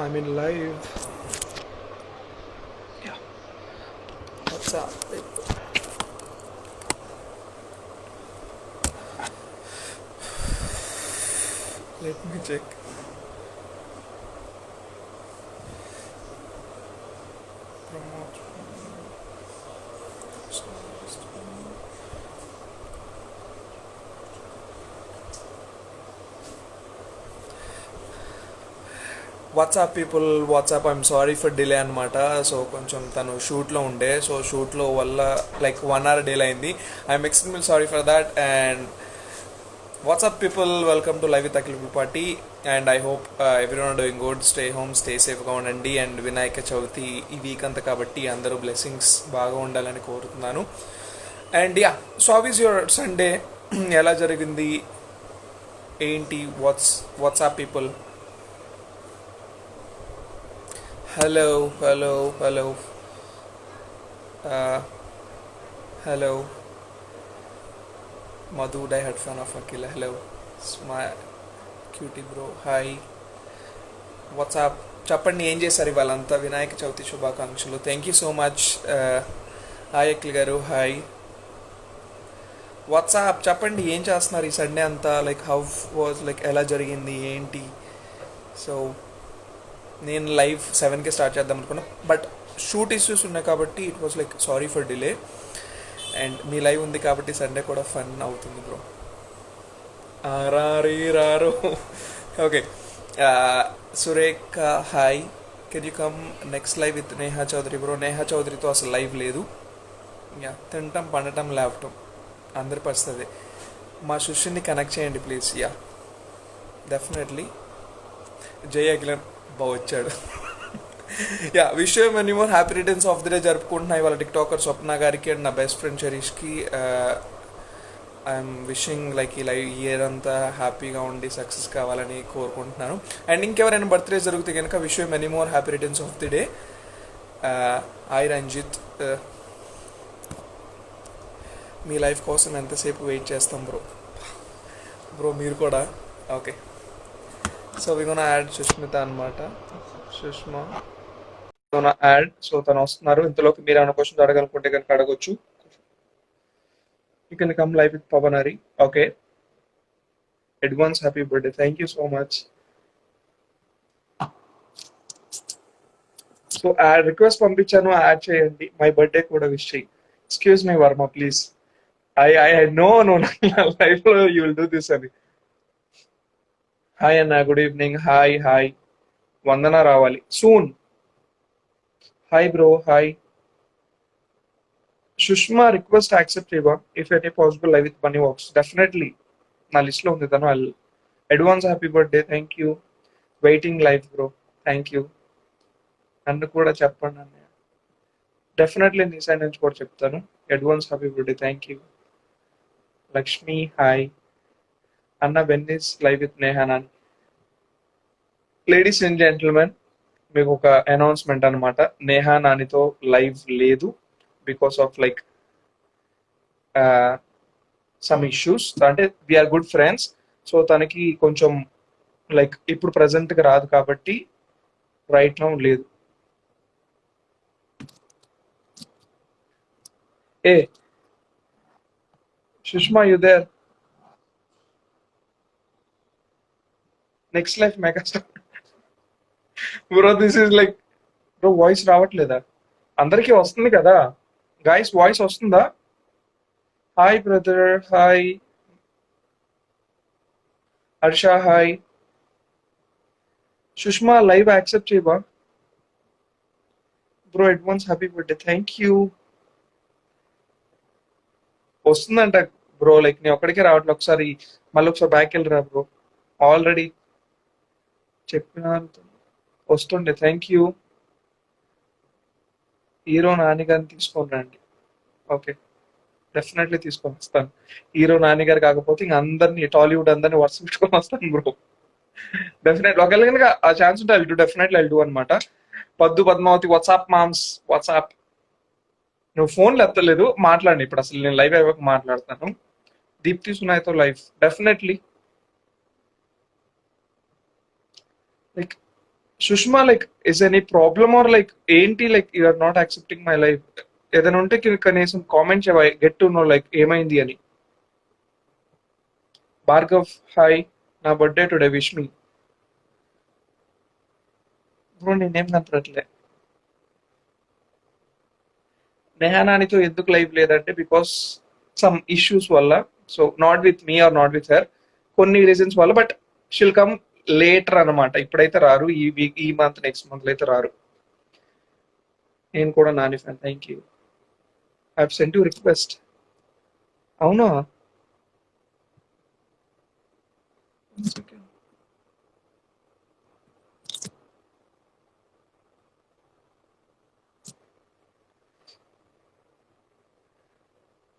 I'm in live. Yeah. What's up? Let me check. Promote. WhatsApp people WhatsApp I'm sorry for delay అనమాట. So కొంచెం తను షూట్లో ఉండే, so షూట్లో వల్ల like 1 hour delay అయింది. I'm extremely sorry for that. And WhatsApp people, welcome to live with Akhil party. And I hope everyone doing good. Stay home, stay సేఫ్గా ఉండండి. And Vinayaka Chavithi ఈ week అంతా కాబట్టి అందరూ బ్లెస్సింగ్స్ బాగా ఉండాలని కోరుతున్నాను. And yeah, so how is your Sunday? ఎలా జరిగింది ఏంటి? What's up people. Hello hello hello hello Madhu die hard fan of Akhil. Hello స్మై క్యూటీ బ్రో. Hi what's up. చెప్పండి ఏం చేశారు ఇవాళంతా? వినాయక చవితి శుభాకాంక్షలు. Thank you so much. Hi Akhil garu. Hi what's up. చెప్పండి ఏం చేస్తున్నారు ఈ సండే అంతా? లైక్ హౌ వాజ్, లైక్ ఎలా జరిగింది ఏంటి? సో నేను లైవ్ 7కి స్టార్ట్ చేద్దాం అనుకున్నా, బట్ షూట్ ఇష్యూస్ ఉన్నాయి కాబట్టి it was like sorry for delay. And మీ లైవ్ ఉంది కాబట్టి సండే కూడా ఫన్ అవుతుంది బ్రో. రారీ రారు. Okay. Surekha hi. Can you come next live with Neha Chowdary bro? Neha చౌదరితో అసలు లైవ్ లేదు. యా, తినటం పండటం లేవటం అందరి పరిస్థితి. మా శిష్యుని కనెక్ట్ చేయండి please. Yeah definitely. Jai Akhilan వచ్చాడు. Yeah, wish you many more happy returns of the day జరుపుకుంటున్నాయి వాళ్ళ టిక్టాకర్ స్వప్న గారికి అండ్ నా బెస్ట్ ఫ్రెండ్ చరీష్కి. ఐఎమ్ విషింగ్ లైక్ ఈ లైవ్ ఇయర్ అంతా హ్యాపీగా ఉండి సక్సెస్ కావాలని కోరుకుంటున్నాను. అండ్ ఇంకెవరైనా బర్త్డే జరిగితే కనుక wish you many more happy returns of the day. Hi Ranjith. మీ లైఫ్ కోసం ఎంతసేపు వెయిట్ చేస్తాం బ్రో. బ్రో మీరు కూడా. Okay, so we gonna add Sushmita అనమాట. సుష్మా యాడ్. సో తను వస్తున్నారు. ఇంతలోకి మీరు ఏమైనా క్వశ్చన్స్ అడగాలనుకుంటే కనుక అడగొచ్చు. You can come live with Pawan Hari. Okay, advance happy birthday. Thank you so much. So add request పంపించాను, యాడ్ చేయండి. మై బర్త్డే కూడా విష్ చేయి. Excuse my Varma please. I know no life లో యూ విల్ డూ దిస్ అని. Hi అన్న, good evening. Hi hi. Vandana రావాలి soon. Hi bro. Hi Sushma. Request accept చేయవా if any possible live with money works? Definitely. నా list లో ఉంది తను. Advance happy birthday. Thank you. Waiting live bro. Thank you. నన్ను కూడా చెప్పండి అన్నయ్య. డెఫినెట్లీ నీ సైడ్ నుంచి కూడా చెప్తాను. Advance happy birthday. Thank you. Lakshmi hi. అన్న when is live with Neha Nani. Ladies and gentlemen, మీకు ఒక అనౌన్స్మెంట్ అనమాట. నేహా నానితో లైవ్ లేదు because of like some issues. అంటే వీఆర్ గుడ్ ఫ్రెండ్స్. సో తనకి కొంచెం లైక్ ఇప్పుడు ప్రజెంట్గా రాదు కాబట్టి రైట్ నౌ లేదు. ఏ Sushma you there? Next life megastar bro. This is like bro, voice రావట్లేదా? అందరికీ వస్తుంది కదా గాయస్, వాయిస్ వస్తుందా? Hi brother. Hi Harsha. Hi Sushma. Live accept చేయవా bro? Advance happy birthday. Thank you. వస్తుందంట బ్రో. లైక్ నేను ఒక్కడికే రావట్లే. ఒకసారి మళ్ళీ ఒకసారి బ్యాక్ వెళ్ళిరా బ్రో. ఆల్రెడీ చెప్పిన వస్తుండే. Thank you. హీరో నాని గారిని తీసుకొని రండి. ఓకే, డెఫినెట్లీ తీసుకొని వస్తాను. హీరో నాని గారు కాకపోతే ఇంక అందరినీ టాలీవుడ్ అందరినీ వరుస పెట్టుకొని వస్తాను బ్రో. డెఫినెట్లీ ఒకవేళ కనుక ఆ ఛాన్స్ ఉంటే I do. Definitely I do అనమాట. పద్దు పద్మావతి వాట్సాప్ మామ్స్. వాట్సాప్. నువ్వు ఫోన్లు ఎత్తలేదు, మాట్లాడండి ఇప్పుడు. అసలు నేను లైవ్ అయ్యాక మాట్లాడతాను. దీప్తి సునాయ్తో live definitely. Like Sushma like is any problem or like ఏంటి like you are not accepting my life? ఏదైనా ఉంటే కనీసం కామెంట్ చేయవా, గెట్ టు నో లైక్ ఏమైంది అని. భార్గవ్ హాయ్, నా birthday today, wish me. Bro నేనేం కనపడట్లే. నెహానానితో ఎందుకు లైవ్ లేదంటే బికాస్ సమ్ ఇష్యూస్ వల్ల. So not with me or not with her, కొన్ని రీజన్స్ వల్ల. బట్ షిల్ కమ్ లేటర్ అనమాట. ఇప్పుడైతే రారు, ఈ వీక్, ఈ మంత్, నెక్స్ట్ మంత్ అయితే రారు. నేను కూడా Nani fan, thank you. I have sent you request. అవునా?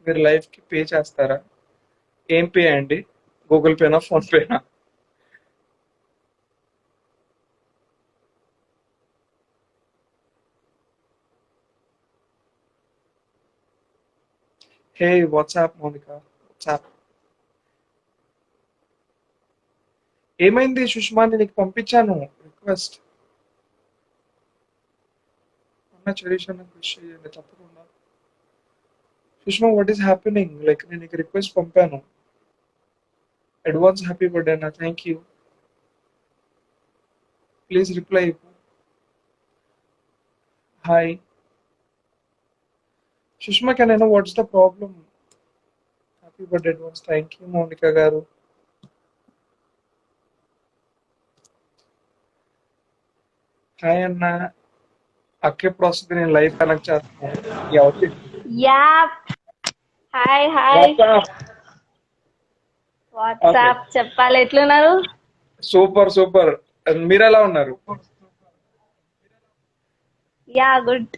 మీరు లైఫ్ కి పే చేస్తారా? ఏం పే అండి? గూగుల్ పేనా, ఫోన్ పేనా? Hey what's up Mounika, what's up. ఏమైంది సుష్మాని? నీకు పంపించాను రిక్వెస్ట్. అన్న చెరీష్ అన్న విష్ చేయండి తప్పకుండా. Sushma what is happening? Like నేను నీకు రిక్వెస్ట్ పంపాను. అడ్వాన్స్ హ్యాపీ బర్త్డే అన్న, thank you. Please reply. Hi Sushma, can I know what's the problem? Happy birthday advance, thank you Mounika గారు. హాయ్ అన్న, అక్కే ప్రాసెస్ నేను లైవ్ కనెక్ట్ చేస్తాను. ఈ outfit yeah hi hi what's up చెప్పాలి, ఎట్లున్నారు? Super super. మీరు ఎలా ఉన్నారు? Yeah good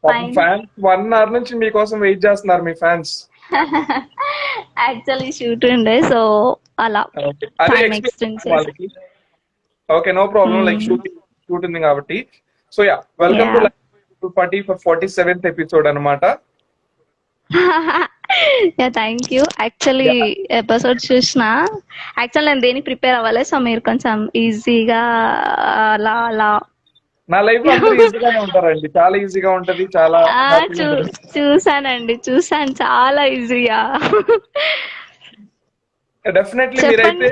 fine. Fans 1 hour నుంచి మీకోసం వెయిట్ చేస్తున్నారు మీ ఫ్యాన్స్. యాక్చువల్లీ షూట్ ఉండే, సో అలా అదే టైం ఎక్స్టెండ్ చేసి. వాళ్ళకి okay, no problem. Like shoot ఉంది కాబట్టి. So yeah, welcome to live party for 47th episode అన్నమాట. Yeah thank you. Actually episode చూసిన, యాక్చువల్ నేను దేనికి ప్రిపేర్ అవ్వాలి, సో మీరు కొంచెం ఈజీగా అలా అలా. నా లైఫ్ లో అందరూ ఈజీగానే ఉంటారండి, చాలా ఈజీగా ఉంటది, చాలా చూసానండి, చూసాను, చాలా ఈజీగా. డెఫినెట్లీ మీరైతే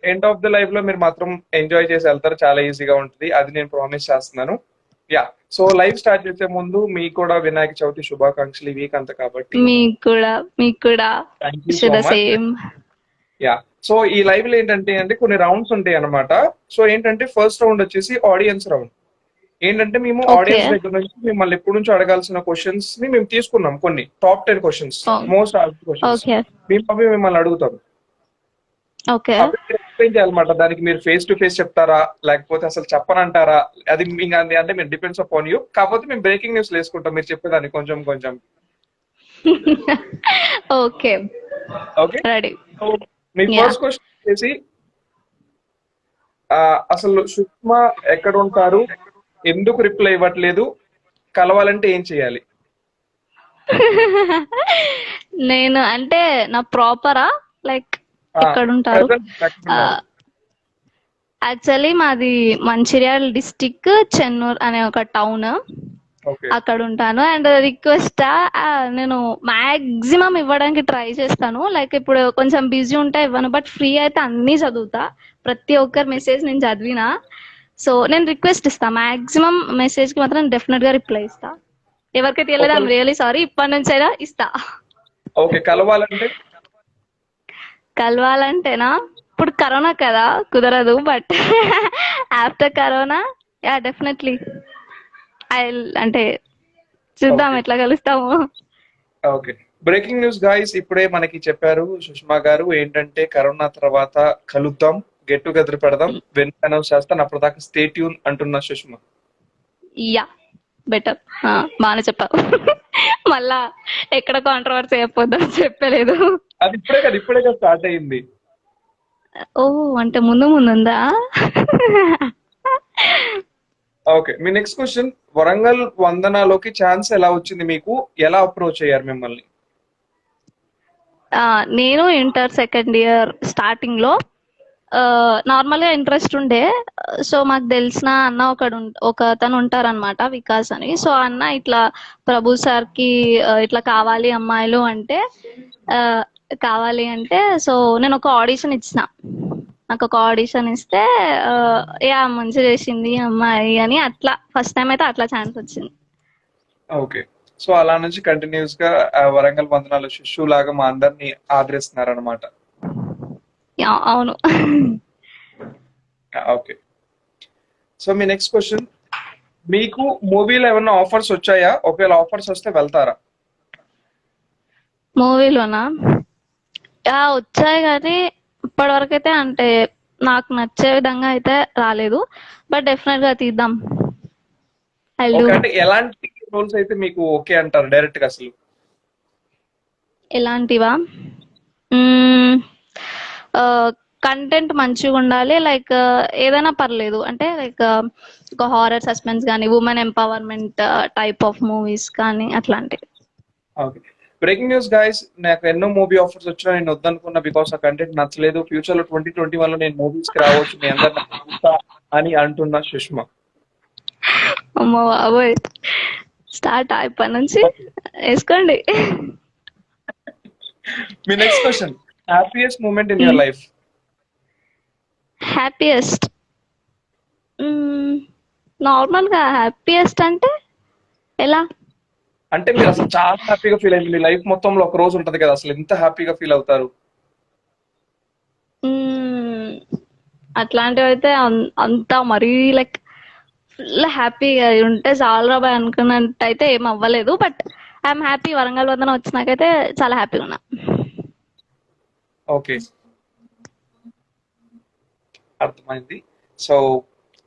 ఎండ్ ఆఫ్ ద లైఫ్ లో మీరు మాత్రం ఎంజాయ్ చేసి వెళ్తారు, చాలా ఈజీగా ఉంటుంది, అది నేను ప్రామిస్ చేస్తున్నాను. యా, సో లైవ్ స్టార్ట్ చేసే ముందు మీకు కూడా వినాయక చవితి శుభాకాంక్షలు. ఈ వీక్ అంతా కాబట్టి మీకు కూడా సేమ్. యా, సో ఈ లైవ్ లో ఏంటంటే కొన్ని రౌండ్స్ ఉంటాయి అనమాట. సో ఏంటంటే ఫస్ట్ రౌండ్ వచ్చేసి ఆడియన్స్ రౌండ్. ఏంటంటే మేము ఆడియన్స్ దగ్గర నుంచి మిమ్మల్ని ఎప్పటి నుంచి అడగాల్సిన క్వశ్చన్స్ ని మేము తీసుకున్నాం, కొన్ని top 10 questions, most asked questions మేము మిమ్మల్ని అడుగుతాం. ఎక్స్ప్లెయిన్ చేయాలన్నమాట. దానికి మీరు ఫేస్ టు ఫేస్ చెప్తారా, లేకపోతే అసలు చెప్పనంటారా, అది అంటే మీరు డిపెండ్స్ అపాన్ యూ. కాకపోతే మేము బ్రేకింగ్ న్యూస్ వేసుకుంటాం మీరు చెప్పేదాన్ని కొంచెం కొంచెం. ఓకే ఓకే, మీ ఫస్ట్ క్వశ్చన్ వచ్చేసి అసలు సుష్మా ఎక్కడ ఉంటారు, ఎందుకు రిప్లై ఇవ్వట్లేదు, కలవాలంటే ఏం చేయాలి? నేను అంటే నా ప్రాపరా లైక్ ఎక్కడ ఉంటారు? యాక్చువల్లీ మాది మంచిర్యాల డిస్టిక్, చెన్నూరు అనే ఒక టౌన్, అక్కడ ఉంటాను. అండ్ రిక్వెస్ట్ నేను మాక్సిమం ఇవ్వడానికి ట్రై చేస్తాను. లైక్ ఇప్పుడు కొంచెం బిజీ ఉంటా ఇవ్వను, బట్ ఫ్రీ అయితే అన్ని చదువుతా, ప్రతి ఒక్కరి మెసేజ్ నేను చదివినా. సో నేను రిక్వెస్ట్ ఇస్తా, మాక్సిమం మెసేజ్ కి మాత్రం డెఫినెట్ గా రిప్లై ఇస్తా. ఎవరికైతే తెలియదు ఐఎమ్ రియలీ సారీ, ఇప్పటి నుంచి అయినా ఇస్తా. ఓకే, కలవాలంటేనా, ఇప్పుడు కరోనా కదా కుదరదు, but after corona yeah definitely అంటే చూద్దాం ఎట్లా కలుస్తాము. ఓకే, బ్రేకింగ్ న్యూస్ గాయ్స్, ఇప్పుడే మనకి చెప్పారు సుష్మా గారు ఏంటంటే కరోనా తర్వాత కలుద్దాం, గెట్ టుగెదర్ పెడదాం, వెన్ అనౌన్స్ చేస్తాను, అప్పటిదాకా స్టే ట్యూన్ అంటున్నా సుష్మా. యా బెటర్, బాగానే చెప్పావు. మళ్ళా ఎక్కడ కాంట్రవర్సీ అయిపోద్దాం చెప్పలేదు. అది ఇప్పుడే కదా స్టార్ట్ అయింది. ఓ అంటే ముందు ఉందా? ఓకే, మీ నెక్స్ట్ క్వశ్చన్, వరంగల్ వందనాలోకి ఛాన్స్ ఎలా వచ్చింది మీకు, ఎలా అప్రోచ్ అయ్యారు మిమ్మల్ని? నేను ఇంటర్ సెకండ్ ఇయర్ స్టార్టింగ్ లో నార్మల్ గా ఇంట్రెస్ట్ ఉండే. సో మాకు తెలిసిన అన్న ఒక అతను ఉంటారనమాట, వికాస్ అని. సో అన్న ఇట్లా ప్రభు సార్ కి ఇట్లా కావాలి అమ్మాయిలు అంటే, ఆ, కావాలి అంటే, సో నేను ఒక ఆడిషన్ ఇచ్చిన. నాకు ఒక ఆడిషన్ ఇస్తే ఆ, యా మంచిగా చేసింది ఈ అమ్మాయి అని, అట్లా ఫస్ట్ టైం అయితే అట్లా ఛాన్స్ వచ్చింది. ఓకే. సో అలా నుంచి కంటిన్యూస్ గా వరంగల్ వందనాలు శిష్యు లాగా మా అందరిని ఆదరిస్తున్నారనమాట. యా, అవును. ఓకే. సో మీ నెక్స్ట్ క్వశ్చన్, మీకు మూవీలో ఏమైనా ఆఫర్స్ వచ్చాయా? ఒకవేళ ఆఫర్స్ వస్తే వెళ్తారా? మూవీలోనా? యా, వచ్చాయి కానీ ఇప్పటి వరకు అయితే అంటే నాకు నచ్చే విధంగా అయితే రాలేదు. బట్ డెఫినెట్ గా తీద్దాం. ఓకే, అంటే ఎలాంటి రోల్స్ అయితే మీకు ఓకే అంటారు డైరెక్ట్ గా అసలు? ఎలాంటివా? కంటెంట్ మంచిగా ఉండాలి. లైక్ ఏదైనా పర్లేదు, అంటే లైక్ ఒక హారర్ సస్పెన్స్ కానీ, women empowerment type of movies కానీ, అట్లాంటివి. ఓకే. బ్రేకింగ్ న్యూస్ గైస్, నాకు ఎన్నో మూవీ ఆఫర్స్ వచ్చినా నేను వద్దనుకున్నా బికాస్ ఆ కంటెంట్ నచ్చలేదు. ఫ్యూచర్ లో 2021 లో నేను మూవీస్ కి రావచ్చు, మీ అందరిని చూస్తా అని అంటున్నా సుష్మా. అమ్మో బాబోయ్, స్టార్ట్ ఇప్పటి నుంచి వేసుకోండి. మీ next question, happiest moment in your life? Happiest normal గా హ్యాపీయెస్ట్ అంటే ఎలా? అంటే మీరు అసలు చాలా హ్యాపీగా ఫీల్ అయింది మీ లైఫ్ మొత్తంలో ఒక రోజు ఉంటది కదా, అసలు ఎంత హ్యాపీగా ఫీల్ అవుతారు? అట్లాంటివి అయితే అంతా మరీ లైక్ ఫుల్ హ్యాపీగా ఉంటే చాలా బాగా అనుకున్నట్టు అయితే ఏం అవ్వలేదు. But I'm happy. Warangal Vandana వచ్చినాకైతే చాలా హ్యాపీగా ఉన్నా. ఓకే, అర్థమైంది. సో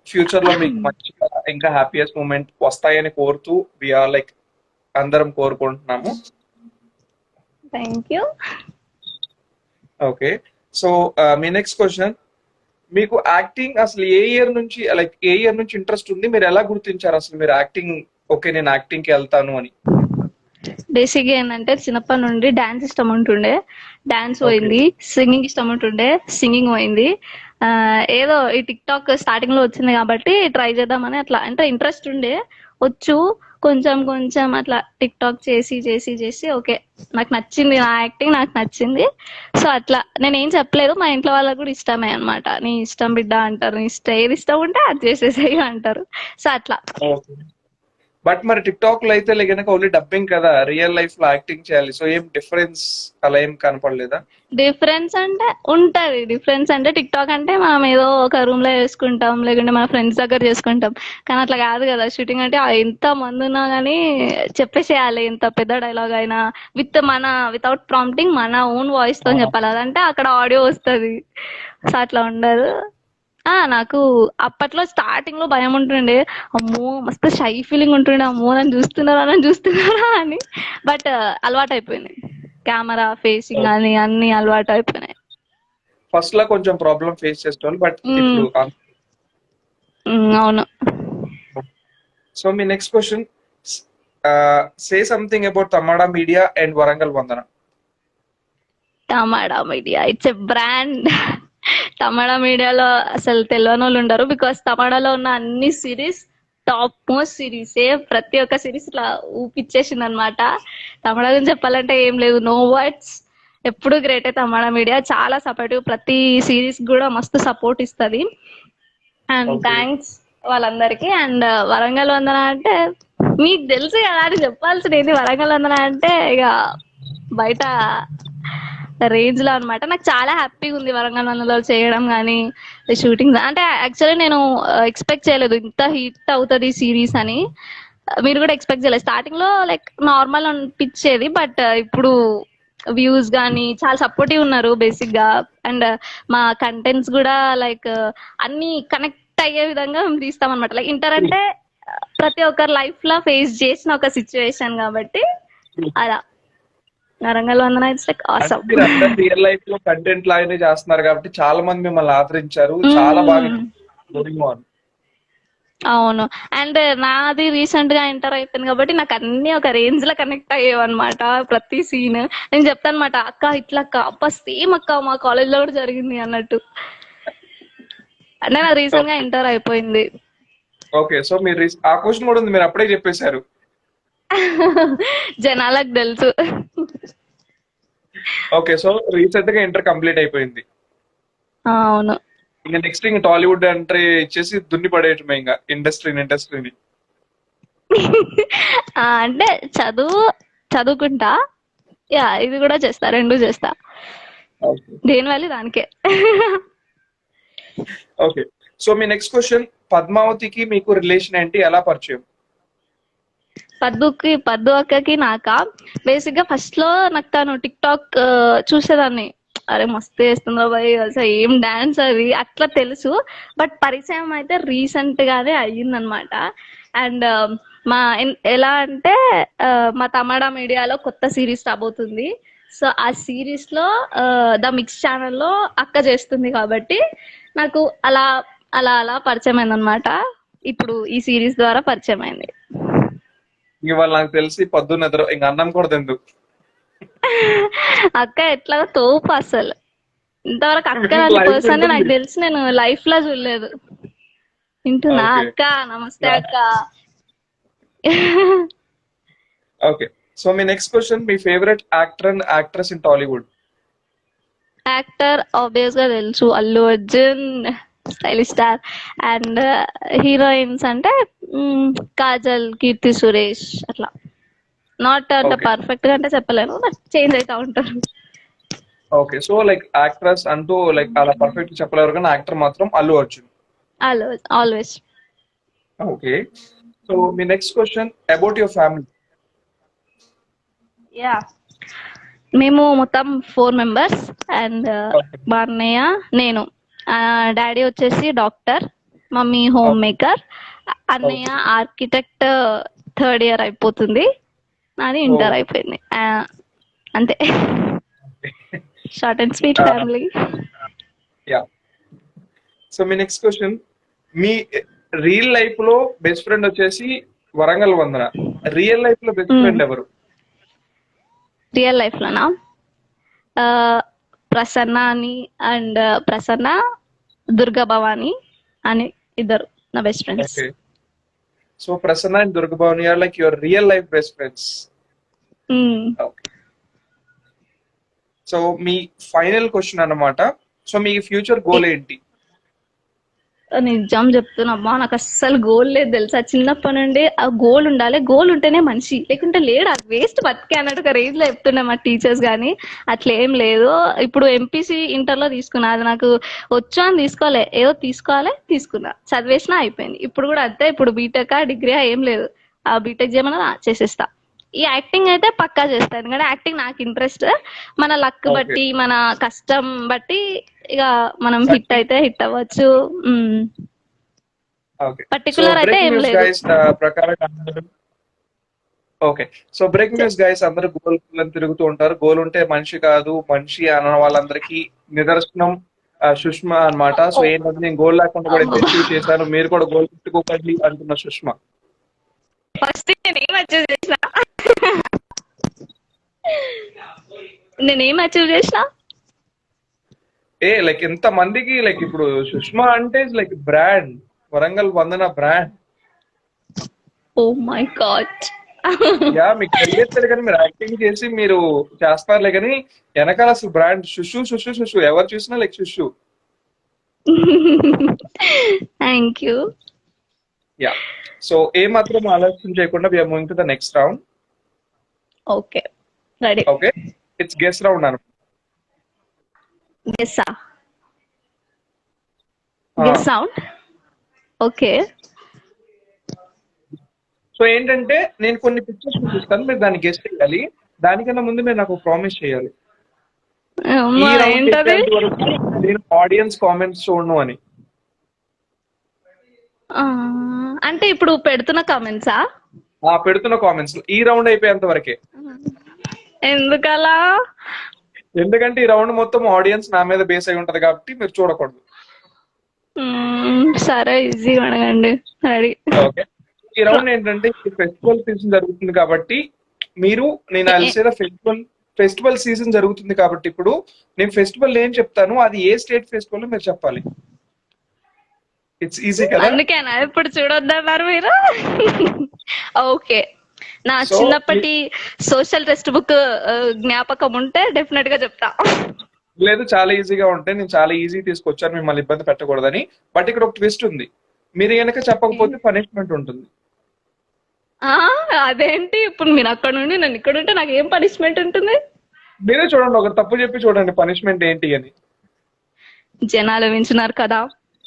ఫ్యూచర్ లో మీకు మంచిగా ఇంకా హ్యాపీయెస్ట్ మూమెంట్ వస్తాయని కోరుతూ వీఆర్ లైక్ అందరం కోరుకుంటున్నాము. Thank you. ఓకే. సో మీ నెక్స్ట్ క్వశ్చన్, మీకు యాక్టింగ్ అసలు ఏ ఇయర్ నుంచి ఇంట్రెస్ట్ ఉంది? మీరు ఎలా గుర్తించారు అసలు మీరు యాక్టింగ్, ఓకే నేను యాక్టింగ్ కి వెళ్తాను అని? బేసిక్ గా ఏంటంటే చిన్నప్పటి నుండి డాన్స్ ఇష్టం ఉంటుండే, డాన్స్ పోయింది. సింగింగ్ ఇష్టం ఉంటుండే, సింగింగ్ పోయింది. ఏదో ఈ టిక్ టాక్ స్టార్టింగ్ లో వచ్చింది కాబట్టి ట్రై చేద్దామని అట్లా, అంటే ఇంట్రెస్ట్ ఉండే, వచ్చు కొంచెం కొంచెం అట్లా టిక్ టాక్ చేసి చేసి చేసి ఓకే నాకు నచ్చింది, నా యాక్టింగ్ నాకు నచ్చింది. సో అట్లా నేను ఏం చెప్పలేదు, మా ఇంట్లో వాళ్ళకి కూడా ఇష్టమే అనమాట. నీ ఇష్టం బిడ్డ అంటారు, నీ ఇష్టం ఏది ఇష్టం ఉంటే అది చేసేసేయి అంటారు. సో అట్లా. బట్ మరి టిక్ టాక్ లో అయితే కనుక ఓన్లీ డబ్బింగ్ కదా, రియల్ లైఫ్ లో యాక్టింగ్ చేయాలి. సో ఏం డిఫరెన్స్ అలా ఏం కనపడలేదా? డిఫరెన్స్ అంటే ఉంటది. డిఫరెన్స్ అంటే టిక్ టాక్ అంటే మనం ఏదో ఒక రూమ్ లో చేసుకుంటాం, లేకుంటే మన ఫ్రెండ్స్ దగ్గర చేసుకుంటాం. కానీ అట్లా కాదు కదా షూటింగ్ అంటే. ఎంత మంది ఉన్నా కానీ చెప్పేసేయాలి, ఎంత పెద్ద డైలాగ్ అయినా వితౌట్ ప్రాంప్టింగ్ మన ఓన్ వాయిస్ తో చెప్పాలి. అదంటే అక్కడ ఆడియో వస్తుంది. సో అట్లా ఉండదు. నాకు అప్పట్లో స్టార్టింగ్ లో భయం ఉంటుండే, అమ్మో మస్తు షై ఫీలింగ్ ఉంటుండే, అమ్మో నన్ను చూస్తున్నారా అని. బట్ అలవాటు అయిపోయింది. కెమెరా ఫేసింగ్ అని అన్ని అలవాటు అయిపోయినాయి. ఫస్ట్ లో కొంచెం ప్రాబ్లం ఫేస్ చేస్తాను, బట్ ఇప్పుడు అవును. సో మీ next question, say something about Tammada media and Warangal Vandana. Tammada media it's a brand. Tammada మీడియాలో అసలు తెలియని వాళ్ళు ఉండరు. బికాస్ తమ్మడాలో ఉన్న అన్ని సిరీస్ టాప్ మోస్ట్ సిరీసే. ప్రతి ఒక్క సిరీస్ ఇట్లా ఊపిచ్చేసింది అనమాట. తమ్మడా గురించి చెప్పాలంటే ఏం లేదు, నో వర్డ్స్. ఎప్పుడు గ్రేటే తమ్మడా మీడియా, చాలా సపోర్టివ్. ప్రతి సిరీస్ కూడా మస్తు సపోర్ట్ ఇస్తుంది. అండ్ థ్యాంక్స్ వాళ్ళందరికీ. అండ్ వరంగల్ వందన అంటే మీకు తెలుసు కదా అని చెప్పాల్సింది. వరంగల్ వందన అంటే ఇక బయట రేంజ్ లో అనమాట. నాకు చాలా హ్యాపీగా ఉంది వరంగల్ వందనలో చేయడం కానీ, షూటింగ్. అంటే యాక్చువల్లీ నేను ఎక్స్పెక్ట్ చేయలేదు ఇంత హిట్ అవుతుంది సిరీస్ అని. మీరు కూడా ఎక్స్పెక్ట్ చేయలేదు. స్టార్టింగ్ లో లైక్ నార్మల్ అనిపించేది, బట్ ఇప్పుడు వ్యూస్ కానీ చాలా సపోర్టివ్ ఉన్నారు బేసిక్ గా. అండ్ మా కంటెంట్స్ కూడా లైక్ అన్ని కనెక్ట్ అయ్యే విధంగా మేము తీస్తాం అనమాట. లైక్ ఇంటర్ అంటే ప్రతి ఒక్కరి లైఫ్ లో ఫేస్ చేసిన ఒక సిచ్యువేషన్ కాబట్టి అలా Warangal Vandana it's like awesome. Real life లో కంటెంట్ లాగానే చేస్తున్నారు కాబట్టి చాలా మంది మిమ్మల్ని ఆదరించారు, చాలా బాగా. అవును. అండ్ నాది రీసెంట్ గా ఎంటర్ అయిపోయింది కాబట్టి నాకు అన్ని ఒక రేంజ్ లో కనెక్ట్ అయ్యేవి అనమాట. ప్రతి సీన్ నేను చెప్తాను అనమాట, అక్క ఇట్లా అక్క, అప్ప సేమ్ అక్క మా కాలేజ్ లో కూడా జరిగింది అన్నట్టు. అంటే నా రీసెంట్ గా ఇంటర్ అయిపోయింది. ఓకే, సో మీరు ఆ క్వశ్చన్ కూడా ఉంది, మీరు అప్పుడే చెప్పేశారు. జనాలకు తెలుసు. ఓకే, సో రీసెంట్ గా ఇంటర్ కంప్లీట్ అయిపోయింది. అవును. ఇంకా నెక్స్ట్ ఇంకా టాలీవుడ్ ఎంట్రీ ఇచ్చేసి దున్ని పడేయటమే ఇంకా ఇండస్ట్రీని. అంటే చదువుకుంటా. యా, ఇది కూడా చేస్తా, రెండు చేస్తా. దేనివల్ల దానికే. ఓకే, సో మీ నెక్స్ట్ క్వశ్చన్, పద్మావతికి మీకు రిలేషన్ ఏంటి, ఎలా పరిచయం? పద్దు అక్కకి నాకా బేసిక్ గా ఫస్ట్ లో నాకు తను టిక్ టాక్ చూసేదాన్ని. అరే మస్తు వేస్తుందో భయ్, అసలు ఏం డాన్స్ అది అట్లా తెలుసు. బట్ పరిచయం అయితే రీసెంట్ గానే అయ్యిందనమాట. అండ్ ఎలా అంటే మా తమిళ మీడియాలో కొత్త సిరీస్ రాబోతుంది. సో ఆ సిరీస్ లో ద మిక్స్ ఛానల్లో అక్క చేస్తుంది కాబట్టి నాకు అలా అలా అలా పరిచయం అయిందనమాట. ఇప్పుడు ఈ సిరీస్ ద్వారా పరిచయం అయింది. ఇవాళ నాకు తెలిసి పొద్దున్న నిద్ర ఇంకా అన్నం కూడా తిందు. అక్క ఎట్లా తోపు అసలు. ఇంతవరకు అక్క లాంటి పర్సన్ నాకు తెలిసి నేను లైఫ్ లో చూడలేదు. వింటున్నా అక్క, నమస్తే అక్క. ఓకే, సో మీ next question, me favourite actor and actress in Tollywood? Actor obvious గా తెలుసు, Allu Arjun, stylish star. And heroines అంటే కాజల్, కీర్తి సురేష్ అట్లా. నాట్ అంటే పర్ఫెక్ట్ గా అంటే చెప్పలేను, బట్ చేంజ్ అవుతా ఉంటారు. ఓకే, సో లైక్ యాక్ట్రెస్ అంటూ లైక్ అలా పర్ఫెక్ట్ చెప్పలేరు, కానీ యాక్టర్ మాత్రం Allu Arjun. Always. Okay, so మీ next question, about your family? Yeah, మేము మొత్తం 4 మెంబర్స్. అండ్ మా అన్నయ్య, నేను. డాడీ వచ్చేసి డాక్టర్, మమ్మీ హోమ్ మేకర్, అన్నయ్య ఆర్కిటెక్ట్, 3rd ఇయర్ అయిపోతుంది, నాది ఇంటర్ అయిపోయింది. అంతే. Short and sweet family. Yeah, so మీ నెక్స్ట్ క్వశ్చన్, మీ రియల్ లైఫ్ లో బెస్ట్ ఫ్రెండ్ వచ్చేసి వరంగల్ వందన, రియల్ లైఫ్ లో బెస్ట్ ఫ్రెండ్ ఎవరు? రియల్ లైఫ్ లోనా ప్రసన్న అని, అండ్ ప్రసన్న, దుర్గా భవాని అని ఇద్దరు నా best friends. So Prasanna and Durga Bhavani are like your real life best friends. So మీ ఫైనల్ క్వశ్చన్ అన్నమాట, సో మీ ఫ్యూచర్ గోల్ ఏంటి? నిజం చెప్తున్నమ్మా, నాకు అస్సలు గోల్ లేదు తెలుసా. చిన్నప్పటి నుండి ఆ గోల్ ఉండాలి, గోల్ ఉంటేనే మనిషి, లేకుంటే లేడు, అది వేస్ట్ బతికే అన్నట్టు ఒక రేంజ్ లో చెప్తుండే మా టీచర్స్. కానీ అట్లా ఏం లేదు. ఇప్పుడు ఎంపీసీ ఇంటర్ లో తీసుకున్నా, అది నాకు వచ్చు అని తీసుకోలే, ఏదో తీసుకున్నా, చదివేసినా అయిపోయింది. ఇప్పుడు కూడా అంతే, ఇప్పుడు బీటెక్ డిగ్రీ ఏం లేదు, ఆ బీటెక్ చేయమన్నా చేసేస్తా. ఈ యాక్టింగ్ అయితే పక్కా చేస్తాను, ఎందుకంటే యాక్టింగ్ నాకు ఇంట్రెస్ట్. మన లక్ బట్టి, మన కష్టం బట్టి ఇక మనం హిట్ అయితే హిట్ అవ్వచ్చు. పర్టికులర్ అయితే ఏం లేదు. Okay, so break news guys, అందరూ గోల్ తిరుగుతూ ఉంటారు. గోల్ ఉంటే మనిషి కాదు, మనిషి అన్న వాళ్ళందరికీ నిదర్శనం సుష్మా అన్నమాట. సో ఏంటంటే నేను గోల్ లేకుండా కూడా ఎంత అచీవ్ చేశాను, మీరు కూడా గోల్ పెట్టుకోకండి అంటున్న సుష్మా. ఫస్ట్ నేనేం అచీవ్ చేసిన లైక్ ఎంత మందికి, లైక్ ఇప్పుడు సుష్మా అంటే like brand, Warangal Vandana brand. Oh my god. Yeah, మీకు తెలియదు కానీ మీరు యాక్టింగ్ చేసి మీరు చేస్తారులే, కానీ వెనకాల అసలు బ్రాండ్ సుషు ఎవరు చూసినా like Sushu. Thank you. Yeah, so ఏ మాత్రం ఆలోచన చేయకుండా we are moving to the next round. Okay, ready. Okay, it's guess round అన్న. Guess sound. ఓకే, సో ఏంటంటే నేను కొన్ని పిక్చర్స్ చూపిస్తాను, మీరు దాన్ని గెస్ చేయాలి. దానికన్నా ముందు మీరు నాకు ప్రామిస్ చేయాలి, నేను ఆడియన్స్ కామెంట్స్ చూడను అని. అంటే ఇప్పుడు పెడుతున్న కామెంట్సా? పెడుతున్న కామెంట్స్ ఈ రౌండ్ అయిపోయేంత వరకే. ఎందుకలా? ఎందుకంటే ఈ రౌండ్ మొత్తం ఆడియన్స్ నా మీద బేస్ అయి ఉంటది కాబట్టి మీరు చూడకూడదు. సరే, ఈజీ అడగండి. రెడీ. ఓకే, ఈ రౌండ్ ఏంటంటే ఫెస్టివల్ సీజన్ జరుగుతుంది కాబట్టి మీరు, నేను అలిసేద ఫెస్టివల్ సీజన్ జరుగుతుంది కాబట్టి ఇప్పుడు నేను ఫెస్టివల్ ఏం చెప్తాను, అది ఏ స్టేట్ ఫెస్టివల్ మీరు చెప్పాలి. ఇట్స్ ఈజీ కదా. అందుకేనా ఇప్పుడు చూడొద్దన్నారు మీరు? ఓకే. నా సో చిన్నప్పటి సోషల్ టెక్స్ట్ బుక్ జ్ఞాపకం ఉంటే డెఫినెట్ గా చెప్తా. లేదు, చాలా ఈజీగా ఉంటాయి. నేను చాలా ఈజీ తీసుకొచ్చాను మిమ్మల్ని ఇబ్బంది పెట్టకూడదని. బట్ ఇక్కడ ఒక ట్విస్ట్ ఉంది. మీరు గనక చెప్పకపోతే పనిష్మెంట్ ఉంటుంది. ఆ, అదేంటి ఇప్పుడు మీరు అక్కడ నుండి నన్ను ఇక్కడ ఉంటే నాకు ఏం పనిష్మెంట్ ఉంటుంది? మీరే చూడండి, ఒక తప్పు చెప్పి చూడండి పనిష్మెంట్ ఏంటి అని. జనాలు వింటున్నారు కదా,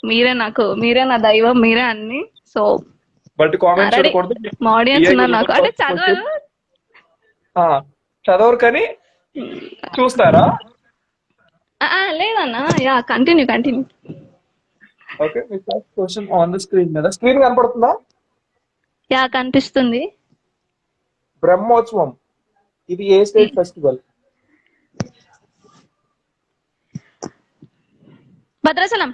మీరే నా దైవం, మీరే అన్ని. So but comments ready. చూడకూడదు. మా ఆడియన్స్ ఉన్నారు నాకు, అంటే చదవరు. ఆ, చదవరు కానీ చూస్తారా? లేదన్నా, యా కంటిన్యూ. ఓకే, మీ first question on the screen మీద. స్క్రీన్ కనపడుతుందా? యా కనిపిస్తుంది. బ్రహ్మోత్సవం ఇది ఏ state festival? Bhadrachalam.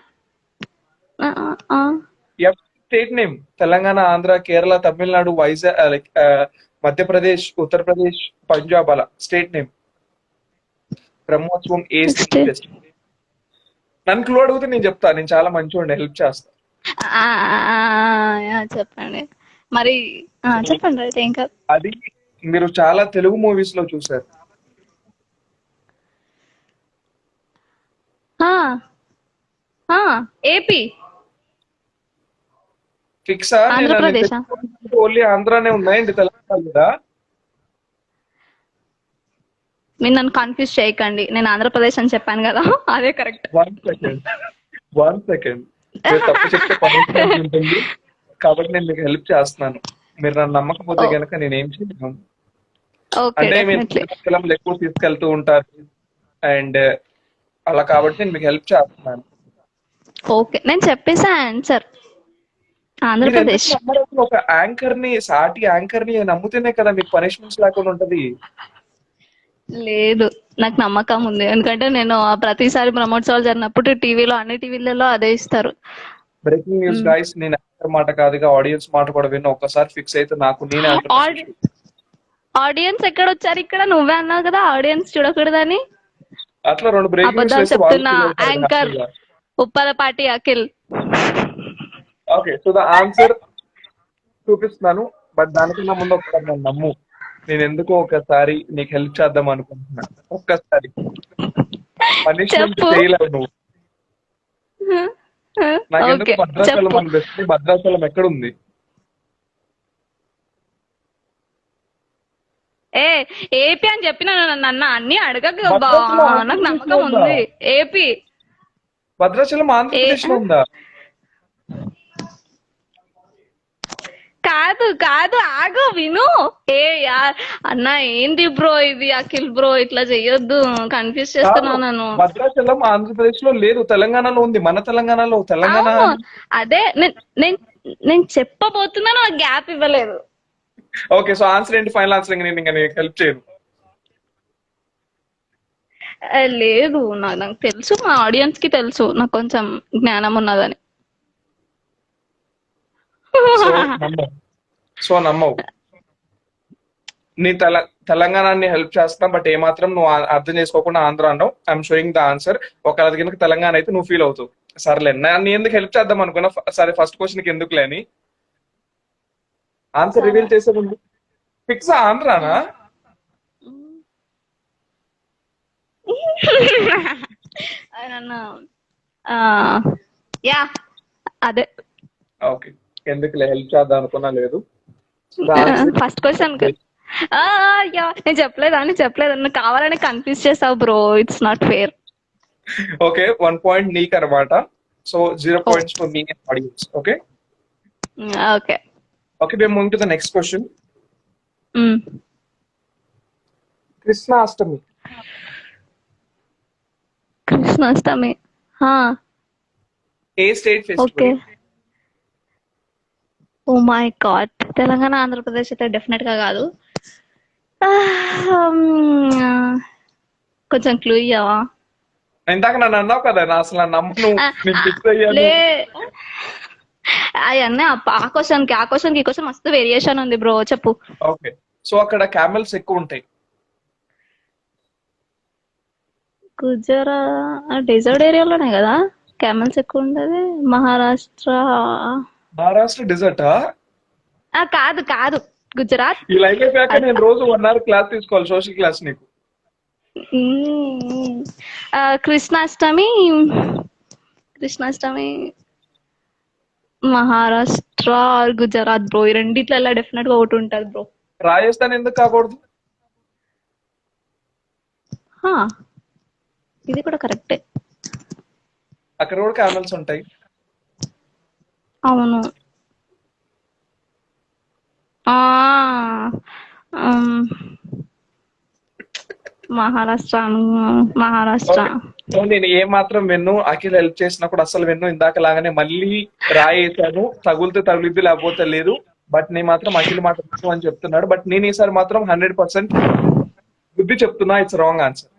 State name. Telangana, Andhra, Kerala, Tamil Nadu, Vizag, like Madhya Pradesh, Uttar Pradesh, Punjab, అలా స్టేట్ నేమ్. బ్రహ్మోత్సవం ఏ స్టేట్ ఫెస్టివల్? నన్ను క్లూ అడిగితే నేను చెప్తా. నేను చాలా మంచిగా హెల్ప్ చేస్తా. చెప్పండి మరి. చెప్పండి అయితే. ఇంకా అది మీరు చాలా తెలుగు మూవీస్ లో చూసారు. ఏపీ. ఫిక్సా? ఆంధ్రప్రదేశ్. ఓన్లీ ఆంధ్రానే ఉన్నాయండి, తెలంగాణ లేదా? మీరు నన్ను కన్ఫ్యూజ్ చేయకండి, నేను ఆంధ్రప్రదేశ్ అని చెప్పాను కదా, అదే కరెక్ట్. 1 సెకండ్. మీరు తప్పు చెప్తే పనిష్మెంట్ ఉంటుంది కాబట్టి నేను మీకు హెల్ప్ చేస్తున్నాను. మీరు నన్ను నమ్మకపోతే గనక నేను ఏం చేయను. అంటే మీరు శ్రీకాకుళంలో ఎక్కువ తీసుకెళ్తూ ఉంటారు అండ్ అలా, కాబట్టి నేను మీకు హెల్ప్ చేస్తున్నాను. ఓకే, నేను చెప్పేసా ఆన్సర్ ఆంధ్రప్రదేశ్. ఒక యాంకర్ ని, సాటి యాంకర్ ని నమ్ముతేనే కదా మీకు పనిష్మెంట్స్ లేకుండా ఉంటది. లేదు, నాకు నమ్మకం ఉంది. ఎందుకంటే నేను ప్రతిసారి బ్రహ్మోత్సవాలు జరిగినప్పుడు టీవీలో, అన్ని టీవీలలో అదే ఇస్తారు. బ్రేకింగ్ న్యూస్ గైస్, నేను యాంకర్ మాట కాదుగా ఆడియన్స్ మాట కూడా విన్న. ఒక్కసారి ఫిక్స్ అయితే నాకు నేనే ఆడియన్స్ ఎక్కడ వచ్చారు ఇక్కడ? నువ్వే అన్నావు కదా ఆడియన్స్ చూడకూడదని. అట్లా 2 బ్రేకింగ్ అబద్ధాలు చెప్తున్నా anchor Uppalapati Akhil. Okay, so the answer చూపిస్తున్నాను. బట్ దానికన్నా ముందు ఒకసారి నన్ను నమ్ము. నేను ఎందుకో ఒకసారి నీకు హెల్ప్ చేద్దాం అనుకుంటున్నా. ఒక్కసారి పనిష్మెంట్ చేయలేవు నువ్వు. నాకెందుకు భద్రాచలం అనిపిస్తుంది. భద్రాచలం ఎక్కడుంది? ఏపీ అని చెప్పిన నన్ను అన్ని అడగక, నాకు నమ్మకం ఉంది. ఏపీ. భద్రాచలం ఆంధ్రప్రదేశ్ లో ఉందా? కాదు ఆగు, విను. యార్ అన్న, ఏంటి బ్రో ఇది? అఖిల్ బ్రో ఇట్లా చెయ్యొద్దు, కన్ఫ్యూజ్ చేస్తున్నావు నన్ను. భద్రాచలం ఆంధ్రప్రదేశ్ లో లేదు, తెలంగాణలో ఉంది. మన తెలంగాణలో. తెలంగాణ అదే నేను చెప్పబోతున్నాను, గ్యాప్ ఇవ్వలేదు. ఓకే, సో ఆన్సర్ ఏంటి? Final answer. నేను హెల్ప్ చేయను. లేదు, నాకు తెలుసు, మా ఆడియన్స్ కి తెలుసు నాకు కొంచెం జ్ఞానం ఉన్నదని. సో నమ్మవు. నీ తెలంగాణని హెల్ప్ చేస్తున్నా, బట్ ఏమాత్రం నువ్వు అర్థం చేసుకోకుండా ఆంధ్ర అన్నావు. I'm showing the answer. ఒకవేళ కనుక తెలంగాణ అయితే నువ్వు ఫీల్ అవుతావు. సర్లే, నేను ఎందుకు హెల్ప్ చేద్దాం అనుకున్నా. సరే, ఫస్ట్ క్వశ్చన్కి ఎందుకులే అని ఆన్సర్ రివీల్ చేసే ముందు. ఫిక్స్ ఆంధ్రానా? యా అదే. ఓకే, ఎందుకులే హెల్ప్ చేద్దాం అనుకున్నా. లేదు, ఫస్ట్ క్వశ్చన్ నేను చెప్పలేదని కావాలని కన్ఫ్యూజ్ చేసావు bro. It's not fair. Okay, 1 point నీకు అనమాట. సో 0 points ఫర్ మీ ఆడియన్స్. ఓకే ఓకే ఓకే, మేము moving to the next question. Krishnashtami. ఏ state festival? Oh my god, Telangana Andhra Pradesh అయితే డెఫినెట్ గా కాదు. కొంచెం క్లూ ఇయ్యావా? ఇందాక నన్ను అన్నావు కదా, నా అసలు నమ్మను. అవన్నీ ఆ క్వశ్చన్ కి ఈ క్వశ్చన్ మస్తు వేరియేషన్ ఉంది బ్రో, చెప్పు. ఓకే, సో అక్కడ క్యామెల్స్ ఎక్కువ ఉంటాయి. గుజరాత్ డెజర్ట్ ఏరియాలోనే కదా? క్యామెల్స్ ఎక్కువ ఉండదు. మహారాష్ట్ర. మహారాష్ట్ర డెజర్టా? కాదు కాదు, గుజరాత్. ఈ లైఫ్ అయిపోయాక నేను రోజు 1 hour క్లాస్ తీసుకోవాలి, సోషల్ క్లాస్ నీకు. కృష్ణాష్టమి. Krishnashtami Maharashtra or Gujarat bro. ఈ రెండిట్లలో డెఫినెట్ గా ఒకటి ఉంటది బ్రో. రాజస్థాన్ ఎందుకు కాకూడదు? ఇది కూడా కరెక్టే. అక్కడ కూడా క్యామెల్స్ ఉంటాయి. అవును. ఆ మహారాష్ట్ర మహారాష్ట్ర. నేను ఏ మాత్రం విన్ను, అఖిల్ హెల్ప్ చేసినప్పుడు అసలు విన్ను. ఇందాక లాగానే మళ్ళీ రాయేసాను, తగులితే తగులిద్ది లేకపోతే లేదు. బట్ నేను మాత్రం అఖిల్ మాట అని చెప్తున్నాడు. బట్ నేను ఈసారి మాత్రం 100% బుద్ధి చెప్తున్నా, it's wrong answer.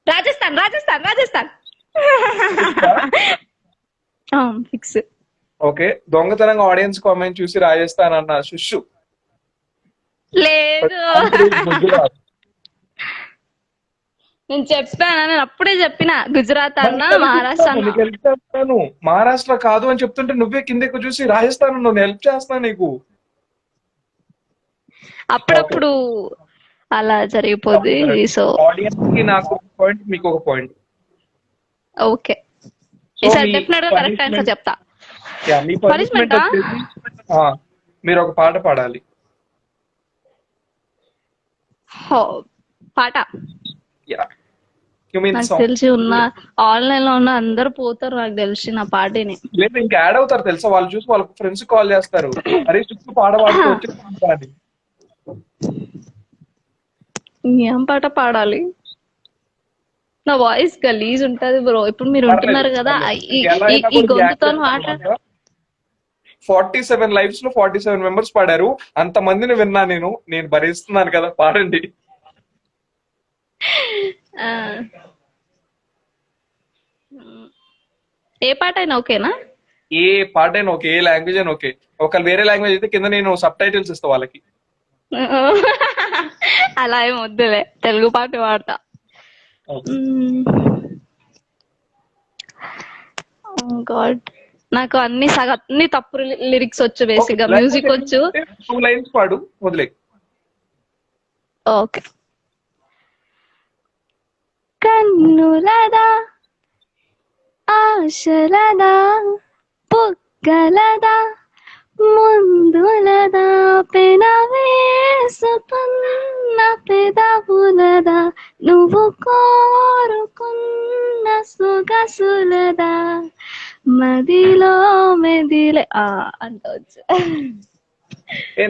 Rajasthan Rajasthan Rajasthan. Fix. Okay, దొంగతనంగా ఆడియన్స్ కామెంట్ చూసి రాజస్థాన్ అన్న శుషు. లేదు, నేను చెప్పాను, నేను అప్పుడే చెప్పిన గుజరాత్ అన్నా మహారాష్ట్ర అన్నా. హెల్ప్ చేస్తాను, మహారాష్ట్ర కాదు అని చెప్తుంటే నువ్వే కిందకు చూసి రాజస్థాన్ నువ్వు హెల్ప్ చేస్తాను నీకు. అప్పుడప్పుడు అలా జరిగిపోద్ది. సో ఆడియన్స్ కి నాకు ఒక పాయింట్, మీకు ఒక పాయింట్. ఓకే, ఈసారి డెఫినెట్ గా కరెక్ట్ ఆన్సర్ చెప్తా. మీ పనిష్మెంట్ వచ్చేసి మీరు ఒక పాట పాడాలి. పాట నాకు తెలిసి ఉన్న ఆన్లైన్ లో ఉన్న అందరు పోతారు, నాకు తెలిసి నా పాటని. లేదు, ఇంకా యాడ్ అవుతారు తెలుసా, వాళ్ళు చూసి వాళ్ళ ఫ్రెండ్స్ కాల్ చేస్తారు, అరే చుట్టూ పాడవాడు. ఏం పాట పాడాలి? నా వాయిస్ గలీజ్ ఉంటది బ్రో. ఇప్పుడు మీరు ఉంటున్నారు కదా ఈ గొంతుతో మాట్లాడ. 47 లైవ్స్ లో 47 మెంబర్స్ పాడారు, అంత మందిని విన్నా నేను భరిస్తున్నాను కదా, పాడండి. ఏ పాట అయినా ఓకేనా? ఏ పాట అయినా ఓకే, ఏ లాంగ్వేజ్ అయినా ఓకే. ఒకవేళ వేరే లాంగ్వేజ్ అయితే కింద నేను సబ్ టైటిల్స్ ఇస్తా వాళ్ళకి. అలా ఏం వద్దులే, తెలుగు పాట పాడతా. గాడ్, నాకు అన్ని తప్పు లిరిక్స్ వచ్చు. బేసిక్ గా మ్యూజిక్ వచ్చు. 2 లైన్స్ పాడు, వదిలే. ఓకే. కన్నులదా ఆశలదా పుక్కలదా ముందులదా పెనవేసుకున్న పెదవులదా నువ్వు కోరుకున్న సుగసులదా మదిలో మెదిలే అంటవచ్చు.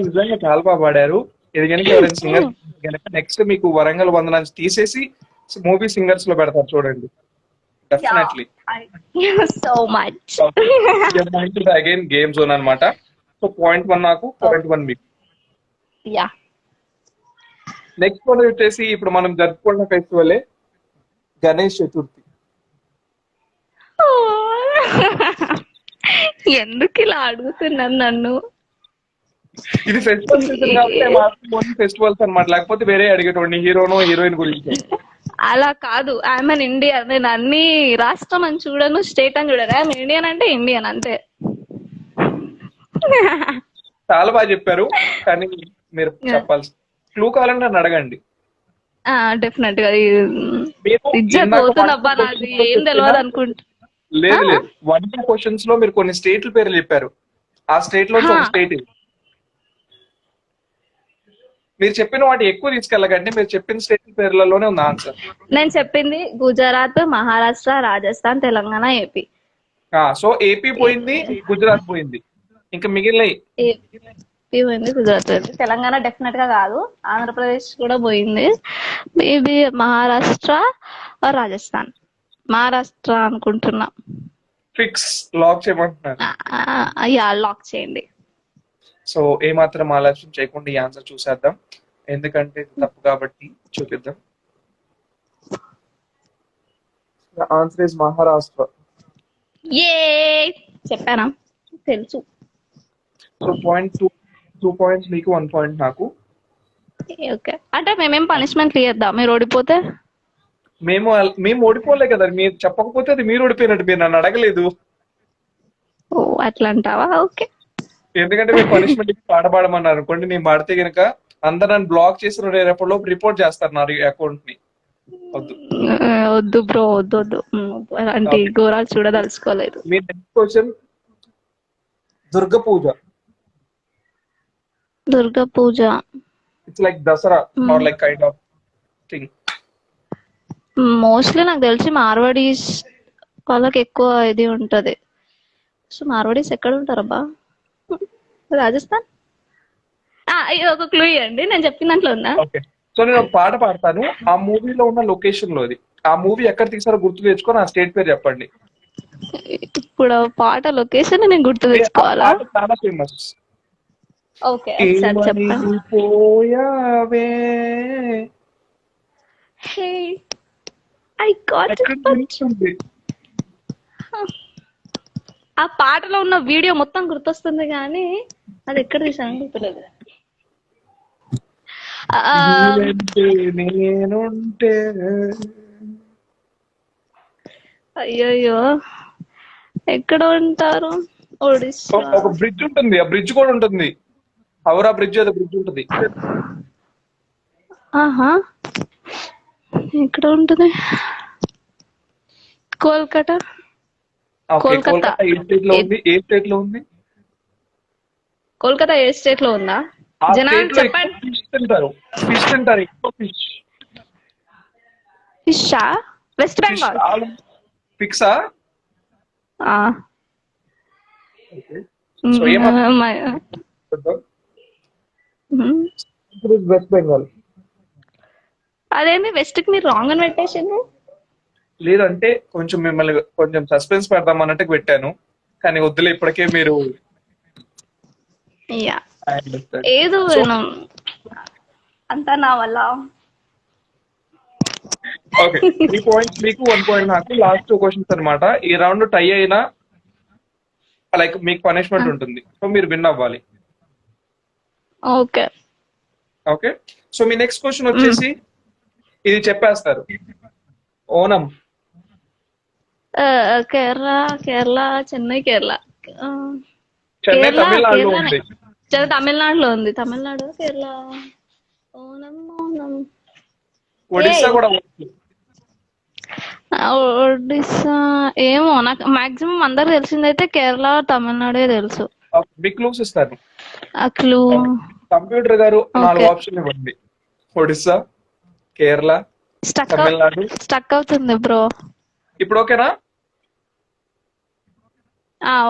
నిజంగా చాలా బాగా పాడారు. ఇది కనుక ఎవరైనా సింగర్ నెక్స్ట్ మీకు వరంగల్ వందనాన్ని తీసేసి మూవీ సింగర్స్ లో పెడతారు చూడండి, definitely. So much. Again game zone అన్నమాట. సో 0.1 నాకు, 0.1 మీకు. యా. నెక్స్ట్ వన్ వచ్చేసి ఇప్పుడు మనం జరుపుకున్న ఫెస్టివలే గణేష్ చతుర్థి. ఎందుకు ఇలా అడుగుతున్నాను నన్ను? ఇది ఫెస్టివల్ సీజన్ కాబట్టి మాత్రం ఫెస్టివల్స్ అన్నమాట, లేకపోతే వేరే అడిగేటోండి హీరోనో హీరోయిన్ గురించి. అలా కాదు, ఐఎమ్ అన్ ఇండియన్. నేను అన్ని రాష్ట్రం అని చూడను, స్టేట్ అని చూడను. ఐఎమ్ ఇండియన్ అంటే ఇండియన్ అంతే. చాలా బాగా చెప్పారు, కానీ మీరు చెప్పాల్సి క్లూ కావాలంటే నన్ను అడగండి. డెఫినెట్ గా పోతుందబ్బా, నాది ఏం తెలియదు అనుకుంటా. లేదు లేదు, 1 క్వశ్చన్స్ లో మీరు కొన్ని స్టేట్ల పేర్లు చెప్పారు. ఆ స్టేట్ లో ఒక స్టేట్ ఇది. మీరు చెప్పిన వాటి ఎక్కువ తీసుకెళ్ళకండి, మీరు చెప్పిన స్టేట్ పేర్లలోనే ఉంది ఆన్సర్. నేను చెప్పింది Gujarat, Maharashtra, Rajasthan, Telangana, AP. So AP పోయింది, గుజరాత్ పోయింది, ఇంకా మిగిలిన ఏపీ పోయింది, గుజరాత్ పోయింది, తెలంగాణ డెఫినెట్ గా కాదు, ఆంధ్రప్రదేశ్ కూడా పోయింది. మేబీ మహారాష్ట్ర, రాజస్థాన్. మహారాష్ట్ర అనుకుంటున్నా. ఫిక్స్ లాక్ చేయమంటున్నారు? యా, లాక్ చేయండి. సో ఏమాత్రం ఆలోచన చేయకుండా ఈ ఆన్సర్ చూసేద్దాం, ఎందుకంటే ఇది తప్పు కాబట్టి. చూపిద్దాం. Answer is Maharashtra. ఏ చెప్పానా? తెలుసు. సో 2 పాయింట్స్ మీకు, 1 పాయింట్ నాకు. ఓకే, అంటే మేమేం పనిష్మెంట్ ఇద్దాం మీరు ఓడిపోతే? మేము ఓడిపోలే కదా, మీరు చెప్పకపోతే అది మీరు ఓడిపోయినట్టు. మీరు నన్ను అడగలేదు, ఓ అట్లా అంటావా? ఓకే. ఎందుకంటే మీరు పనిష్మెంట్ పాట పాడమన్నారు అనుకోండి, నేను పాడితే గనక అందరు నన్ను బ్లాక్ చేసి రేపటిలోపు రిపోర్ట్ చేస్తారు నా అకౌంట్ ని. వద్దు. వద్దు బ్రో, వద్దు వద్దు. అలాంటి Okay. ఘోరాలు చూడదలుచుకోలేదు. మీ next question, Durga Puja. Durga Puja it's like Dussehra or like kind of thing. Mostly నాకు తెలిసి మార్వాడీస్ వాళ్ళకి ఎక్కువ ఇది ఉంటది. సో మార్వాడీస్ ఎక్కడ ఉంటారబ్బా? రాజస్థాన్. ఇది ఒక క్లూ ఇవ్వండి, నేను చెప్పిన దాంట్లో ఉందా? ఓకే, సో నేను ఒక పాట పాడతాను, ఆ మూవీలో ఉన్న లొకేషన్ లో అది. ఆ మూవీ ఎక్కడ తీసారో గుర్తు తెచ్చుకొని ఆ స్టేట్ పేరు చెప్పండి. ఇప్పుడు ఆ పాట లొకేషన్ నేను గుర్తు ఆ తెచ్చుకోవాలా? పాట చాలా ఫేమస్. ఓకే ఒకసారి చెప్పండి. పోయావే హే ఐ గాట్ ఎక్కడ తెలుస్తుంది? ఆ పాటలో ఉన్న వీడియో మొత్తం గుర్తొస్తుంది కానీ అది ఎక్కడ తీసాను గుర్తులేదు. నువ్వంటే నేనుంటే. అయ్యయ్యో ఎక్కడ ఉంటారు? ఒడిస్సా. ఒక బ్రిడ్జ్ ఉంటుంది, ఆ బ్రిడ్జ్ కూడా ఉంటుంది, హౌరా బ్రిడ్జ్ ఏదో బ్రిడ్జ్ ఉంటుంది. ఆహా ఎక్కడ ఉంటుంది? కోల్కతా. ఓకే, కోల్కతా. కోల్కతా ఏ స్టేట్ లో ఉంది? ఏ స్టేట్ లో ఉంది? కోల్కతా ఏ స్టేట్ లో ఉందా? ఆ జనాలు స్టేట్ లో చెప్పండి. ఫిష్ తింటారు, ఫిష్ తింటారు, ఎక్కువ ఫిష్. ఫిషా? వెస్ట్ బెంగాల్. ఫిక్సా? సో వెస్ట్ బెంగాల్. అదేంటి వెస్ట్ కి మీరు రాంగ్ అని పెట్టేసింది? లేదంటే కొంచెం మిమ్మల్ని కొంచెం సస్పెన్స్ పెడదాం అన్నట్టు పెట్టాను, కానీ వద్దులే ఇప్పటికే మీరు. యా ఏదో అంతా నా వల్ల. ఓకే, 3 పాయింట్స్ మీకు, 1 పాయింట్ నాకు. లాస్ట్ 2 క్వశ్చన్స్ అన్నమాట. ఈ రౌండ్ టై అయినా లైక్ మీకు పనిష్మెంట్ ఉంటుంది, సో మీరు విన్ అవ్వాలి. ఓకే ఓకే, సో మీ నెక్స్ట్ క్వశ్చన్ వచ్చేసి ఇది చెప్పేస్తారు. ఓనం. కేరళ. కేరళ చెన్నై. కేరళ. చెన్నై కేరళ తమిళనాడులో కేరళనే. ఉంది. తమిళనాడులో ఉంది. తమిళనాడు. కేరళ. ఓనం ఓనం. ఒడిస్సా కూడా ఉంది. ఒడిస్సా ఏమో, నాకు మాక్సిమం అందరు తెలిసిందైతే కేరళ తమిళనాడే తెలుసు. బిగ్ క్లూస్ ఇస్తాను. అక్లు కంప్యూటర్ గారు 4 ఆప్షన్ ఇవ్వండి. ఒడిస్సా, కేరళ, తమిళనాడు. స్టక్ అవుతుంది బ్రో. ఇప్పుడు ఓకేనా?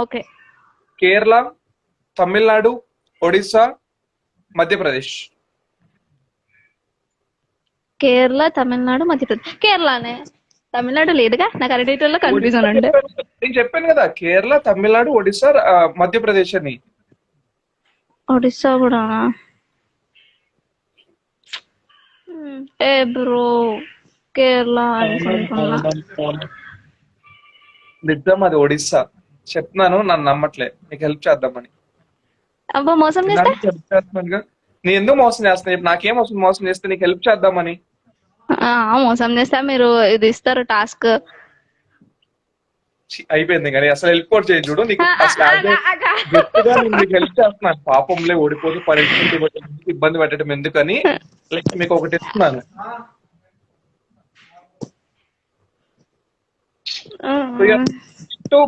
ఓకే. కేరళ, తమిళనాడు, ఒడిస్సా, మధ్యప్రదేశ్. కేరళ తమిళనాడు మధ్యప్రదేశ్. కేరళనే. తమిళనాడు లేదుగా, నాకు అరటిలో కన్ఫ్యూజన్ ఉండే. నేను చెప్పాను కదా, కేరళ, తమిళనాడు, ఒడిస్సా, మధ్యప్రదేశ్ అని. ఒడిస్సా కూడా ఏ బ్రో, కేరళ అనుకుంటున్నా. నిజం అది ఒడిస్సా. చెప్తున్నాను, నన్ను నమ్మట్లే, మీకు హెల్ప్ చేద్దామని. అబ్బా మోసం చేస్తే? నేను ఎందుకు మోసం చేస్తాను? ఇప్పుడు నాకేం వస్తుంది మోసం చేస్తే? నీకు హెల్ప్ చేద్దామని. మోసం చేస్తా మీరు ఇది ఇస్తారు టాస్క్. అయిపోయింది కానీ అసలు హెల్ప్ కూడా చేయి చూడు. నీకు అసలు గట్టిగా నేను మీకు హెల్ప్ చేస్తున్నాను. పాపంలే ఓడిపోతే పనిష్మెంట్ ఇబ్బంది పెట్టడం ఎందుకని లైక్ మీకు ఒకటి ఇస్తున్నాను.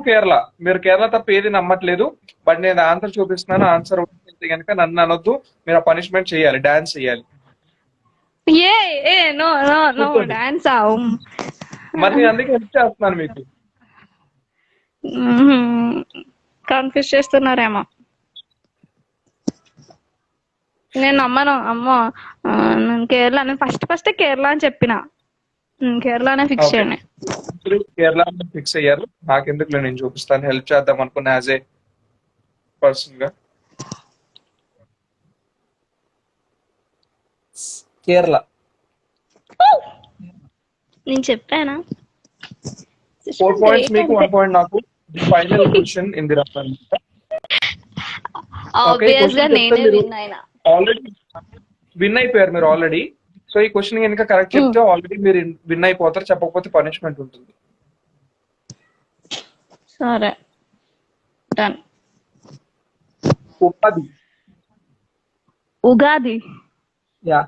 కేరళ. మీరు కేరళ తప్ప ఏది నమ్మట్లేదు, బట్ నేను ఆన్సర్ చూపిస్తున్నాను. ఆన్సర్ కనుక నన్ను అనొద్దు, మీరు ఆ పనిష్మెంట్ చేయాలి, డాన్స్ చేయాలి. మరి నేను అందుకే హెల్ప్ చేస్తున్నాను మీకు. కన్ఫ్యూజ్ చేస్తున్నారేమో. నేను నమ్మను. అమ్మో నేను కేరళ, నేను ఫస్ట్ కేరళ అని చెప్పిన. కేరళనే ఫిక్స్ చేయండి. కేరళ ఫిక్స్ అయ్యారు. నాకెందుకు నేను చూపిస్తాను, హెల్ప్ చేద్దాం అనుకున్నా యాజ్ ఏ పర్సన్ గా. కేరళ. నేను చెప్పానా? 4 పాయింట్స్ మీకు, 1 పాయింట్ నాకు. Final question in the round. Obvious గా నేనే విన్ అయినా. ఆల్రెడీ విన్ అయిపోయారు మీరు ఆల్రెడీ. సో ఈ క్వశ్చన్ కనుక కరెక్ట్ చెప్తే ఆల్రెడీ మీరు విన్ అయిపోతారు, చెప్పకపోతే పనిష్మెంట్ ఉంటుంది. సరే డన్. ఉపాధి. Ugadi. Yeah.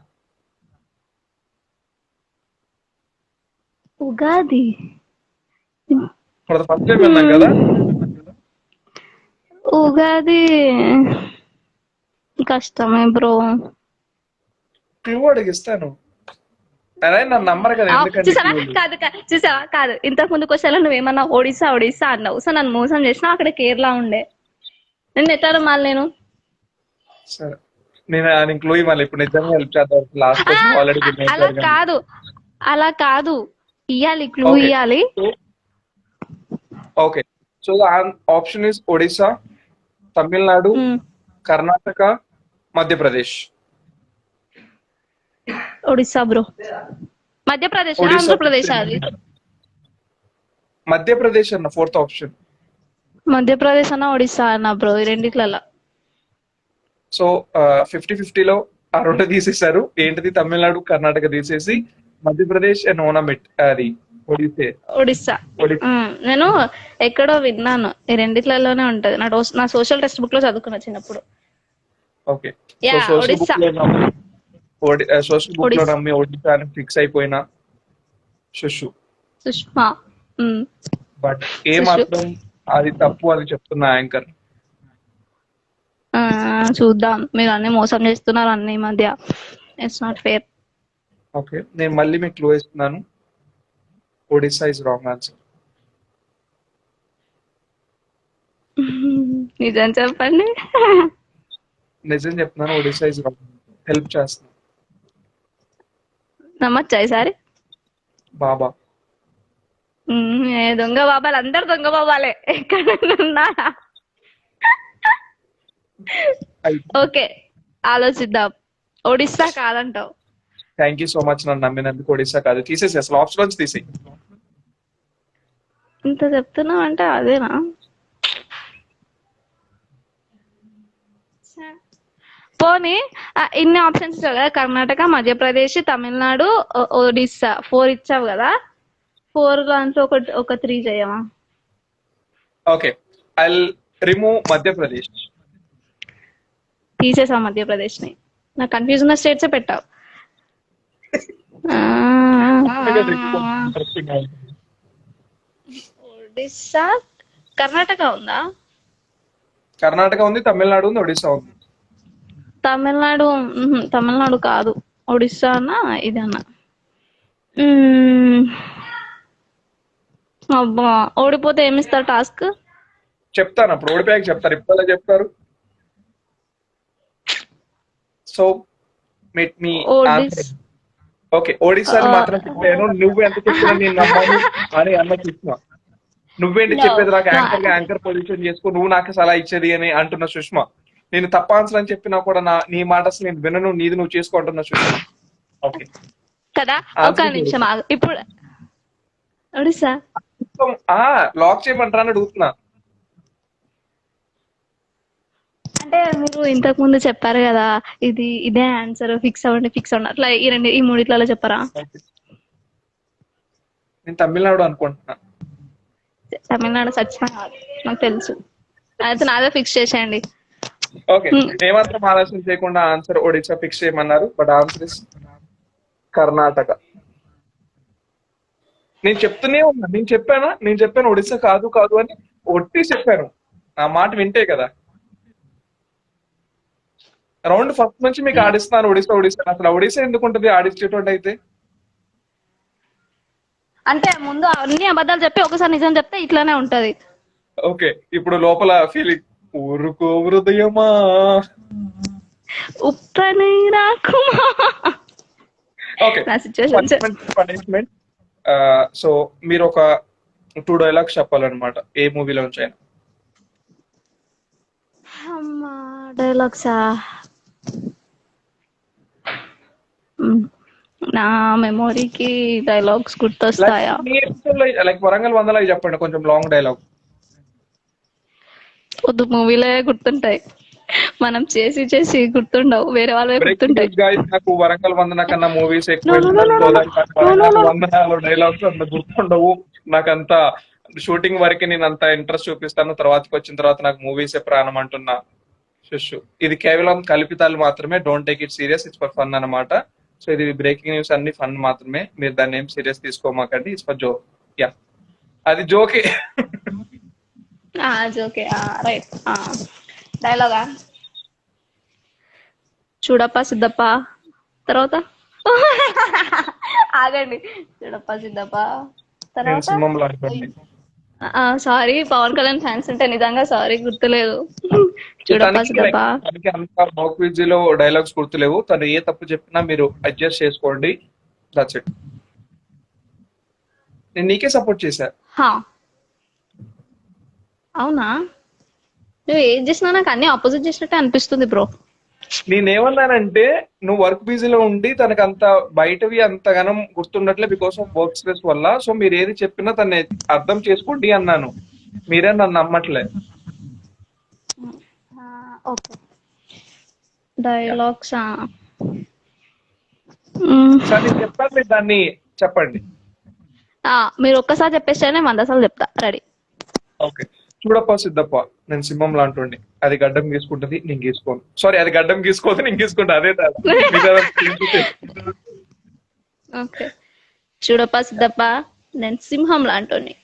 Ugadi first time విన్నాం కదా. ఉగాది కష్టమే బ్రో. క్లూ అడిగిస్తాను, అరే నన్ను నమ్మరు కదా ఎందుకంటే. చూసావా కాదు చూసావా కాదు, ఇంతకు ముందు క్వశ్చన్ నువ్వేమన్నా ఒడిస్సా ఒడిస్సా అన్నావు. సో నన్ను మోసం చేసినా, అక్కడ కేరళ ఉండే. నేను ఎట్లా మళ్ళీ నేను సరే నేను క్లూ ఇవ్వాలి ఇప్పుడు, నిజంగా హెల్ప్ చేద్దాం. లాస్ట్ క్వశ్చన్ ఆల్రెడీ అలా కాదు ఇయ్యాలి, క్లూ ఇయ్యాలి. Okay, so option is Odisha, Tamil Nadu, Karnataka, Madhya Pradesh. Odisha bro. Madhya Pradesh Andhra Pradesh అది. మధ్యప్రదేశ్ అన్న ఫోర్త్ ఆప్షన్. మధ్యప్రదేశ్ అన్న ఒడిస్సా అన్న బ్రో, ఈ రెండిట్లలో. సో 50-50లో ఆ రెండు తీసేశారు. ఏంటిది? తమిళనాడు, కర్ణాటక తీసేసి మధ్యప్రదేశ్ అండ్ ఓనమిట్ అది ఒడిస్సా. నేను ఎక్కడో విన్నాను, ఈ రెండిట్లలోనే ఉంటది. నా సోషల్ టెక్స్ట్ బుక్ లో చదువుకున్నా చిన్నప్పుడు. ఓకే, సోషల్ బుక్ లో నమ్మి ఒడిస్సా అని ఫిక్స్ అయిపోయినా సుష్మా. బట్ ఏ మాత్రం అది తప్పు అని చెప్తున్నా యాంకర్. చూద్దాం, మీరు అన్ని మోసం చేస్తున్నారు అన్ని ఈ మధ్య. It's not fair. ఓకే, నేను మళ్ళీ మీకు క్లూ ఇస్తున్నాను. Odisha is wrong answer. నిజం చెప్పండి. నిజం చెప్తున్నాను, ఒడిస్సా ఇస్ రాంగ్. హెల్ప్ చేస్తున్నాను. నమ్మచ్చా ఈసారి? బాబా. దొంగ బాబాలు అందరు దొంగ బాబాలే, ఎక్కడ ఉన్నారా? ఓకే, ఆలోచిద్దాం. ఒడిస్సా కాదంటావు. థ్యాంక్ యూ సో మచ్ నన్ను నమ్మినందుకు. ఒడిస్సా కాదు, తీసేసి అసలు ఆప్షన్ నుంచి తీసేయి. ఇంత చెప్తున్నావు అంటే అదేనా? పోనీ ఇన్ని ఆప్షన్స్ ఇచ్చావు కదా, కర్ణాటక, మధ్యప్రదేశ్, తమిళనాడు, ఒడిస్సా 4 ఇచ్చావు కదా. 4 దాంట్లో ఒక 3 చేయమా? Okay, I remove Madhya Pradesh. తీసేసా మధ్యప్రదేశ్ ని. నాకు కన్ఫ్యూజన్ ఉన్న స్టేట్సే పెట్టావు. ఒడిస్సా, కర్ణాటక ఉందా? కర్ణాటక ఉంది, తమిళనాడు ఉంది, ఒడిస్సా ఉంది. తమిళనాడు కాదు, ఒడిస్సా అన్న ఇది అన్న. అబ్బా, ఓడిపోతే ఏమిస్తారు టాస్క్? చెప్తాను అప్పుడు, ఓడిపోయాక చెప్తారు, ఇప్పుడు చెప్తారు. సో మీ ఓకే, ఒడిస్సా అని మాత్రం చెప్పాను. నువ్వు ఎంత చెప్పినా నేను నమ్మాను అని అన్న చూస్తున్నా. నువ్వేంటి చెప్పేది? నాకు యాంకర్ పొజిషన్ చేసుకో, నువ్వు నాకు సలహా ఇచ్చేది అని అంటున్న సుష్మా. నేను తప్ప ఆన్సర్ అని చెప్పినా కూడా నీ మాట అసలు నేను వినను, నీది నువ్వు చేసుకుంటున్నా సుష్మా. ఓకే కదా, ఒక నిమిషం ఇప్పుడు ఒడిస్సా లాక్ చేయమంటారా అని అడుగుతున్నా. అంటే మీరు ఇంతకు ముందు చెప్పారు కదా, ఇదే ఆన్సర్, ఫిక్స్ అవ్వండి అట్లా ఈ మూడిట్లలో చెప్పారా? నేను తమిళనాడు అనుకుంటున్నా. తమిళనాడు సచ్చినా కాదు, నాకు తెలుసు. అయితే నాదే ఫిక్స్ చేసేయండి. ఓకే, ఏమాత్రం ఆలోచన చేయకుండా ఆన్సర్ ఒడిస్సా ఫిక్స్ చేయమన్నారు. But answer is Karnataka. నేను చెప్తూనే ఉన్నా, నేను చెప్పాను ఒడిస్సా కాదు అని ఒట్టి చెప్పాను. నా మాట వింటే కదా. రౌండ్ ఫస్ట్ నుంచి మీకు ఆడిస్తున్నాను ఒడిస్సా. అసలు ఒడిస్సా ఎందుకు ఉంటుంది ఆడిచ్చేటువంటి అయితే? అంటే ముందు అన్ని అబద్ధాలు చెప్పి ఒకసారి నిజం చెప్తే ఇట్లానే ఉంటది. ఓకే, ఇప్పుడు లోపల ఫీలింగ్ ఊరుకో హృదయమా ఉప్పనీరాకుమా. Okay, punishment. సో మీరు ఒక 2 డైలాగ్స్ చెప్పాలన్నమాట, ఏ మూవీలో ఉంచైనా. డైలాగ్సా? నా మెమొరీకి డైలాగ్స్ గుర్తొస్తాయా? లైక్ వరంగల్ వందలు చెప్పండి, కొంచెం లాంగ్ డైలాగ్. పొద్దు మూవీలే గుర్తుంటాయి. మనం చేసి చేసి గుర్తుండవు, వేరే వాళ్ళవే బ్రేకింగ్ గుర్తుంటాయి. న్యూస్ గాయస్, నాకు వరంగల్ వందన కన్నా మూవీస్ నో ఎక్కువ నో ఇష్టం. నో సో నో దానికి నో నో వరంగల్ నో వందనాలు డైలాగ్స్ అంత గుర్తుండవు. నాకంత షూటింగ్ వరకు నేను అంత ఇంట్రెస్ట్ చూపిస్తాను, తర్వాతకి వచ్చిన తర్వాత నాకు మూవీసే ప్రాణం అంటున్నా శిష్యు. ఇది కేవలం కల్పితాలు మాత్రమే, don't take it serious, it's for fun అన్నమాట. సో ఇది బ్రేకింగ్ న్యూస్ అన్ని ఫన్ మాత్రమే, మీరు దాన్ని ఏం సీరియస్ తీసుకోమాకండి, ఇట్స్ ఫర్ జోక్. యా, అది జోకే. Okay right. డైలాగా చూడప్ప సిద్ధప్ప తర్వాత ఆగండి. చూడప్ప సిద్ధప్ప నేను తర్వాత సింహంలో అనుకోండి. సారీ, పవన్ కళ్యాణ్ ఫ్యాన్స్ ఉంటే నిజంగా సారీ, గుర్తులేదు. సో చూడప్ప తనకి సిద్ధప్ప. తనకి అంత బాక్ లో డైలాగ్స్ గుర్తులేవు, తను ఏ తప్పు చెప్పినా మీరు అడ్జస్ట్ చేసుకోండి, దట్స్ ఇట్. నేను నీకే సపోర్ట్ చేశా. హా, అవునా? నువ్వు ఏం చేసినా నాకు అన్ని ఆపోజిట్ చేసినట్టే అనిపిస్తుంది బ్రో. నేనేమన్నానంటే, నువ్వు వర్క్ బిజీలో ఉండి తనకు అంత బయటవి అంతగానం గుర్తుండట్లే బికాస్ ఆఫ్ వర్క్ స్ట్రెస్ వల్ల. సో మీరు ఏది చెప్పినా తను అర్థం చేసుకోండి అన్నాను, మీరే నన్ను నమ్మట్లే. ఓకే, డైలాగ్స్ సార్ నేను చెప్పాను, మీరు దాన్ని చెప్పండి. మీరు ఒక్కసారి చెప్పేస్తే నేను 100 సార్లు చెప్తా. రెడీ? ఓకే. చూడప్ప సిద్ధప్ప, నేను సింహం లాంటి అది గడ్డం గీసుకుంటది, నేను గీసుకోను. సారీ, అది గడ్డం గీసుకోదు, నేను గీసుకుంటా, అదే తేడా. ఓకే. చూడప్ప సిద్ధప్ప, నేను సింహం లాంటోని,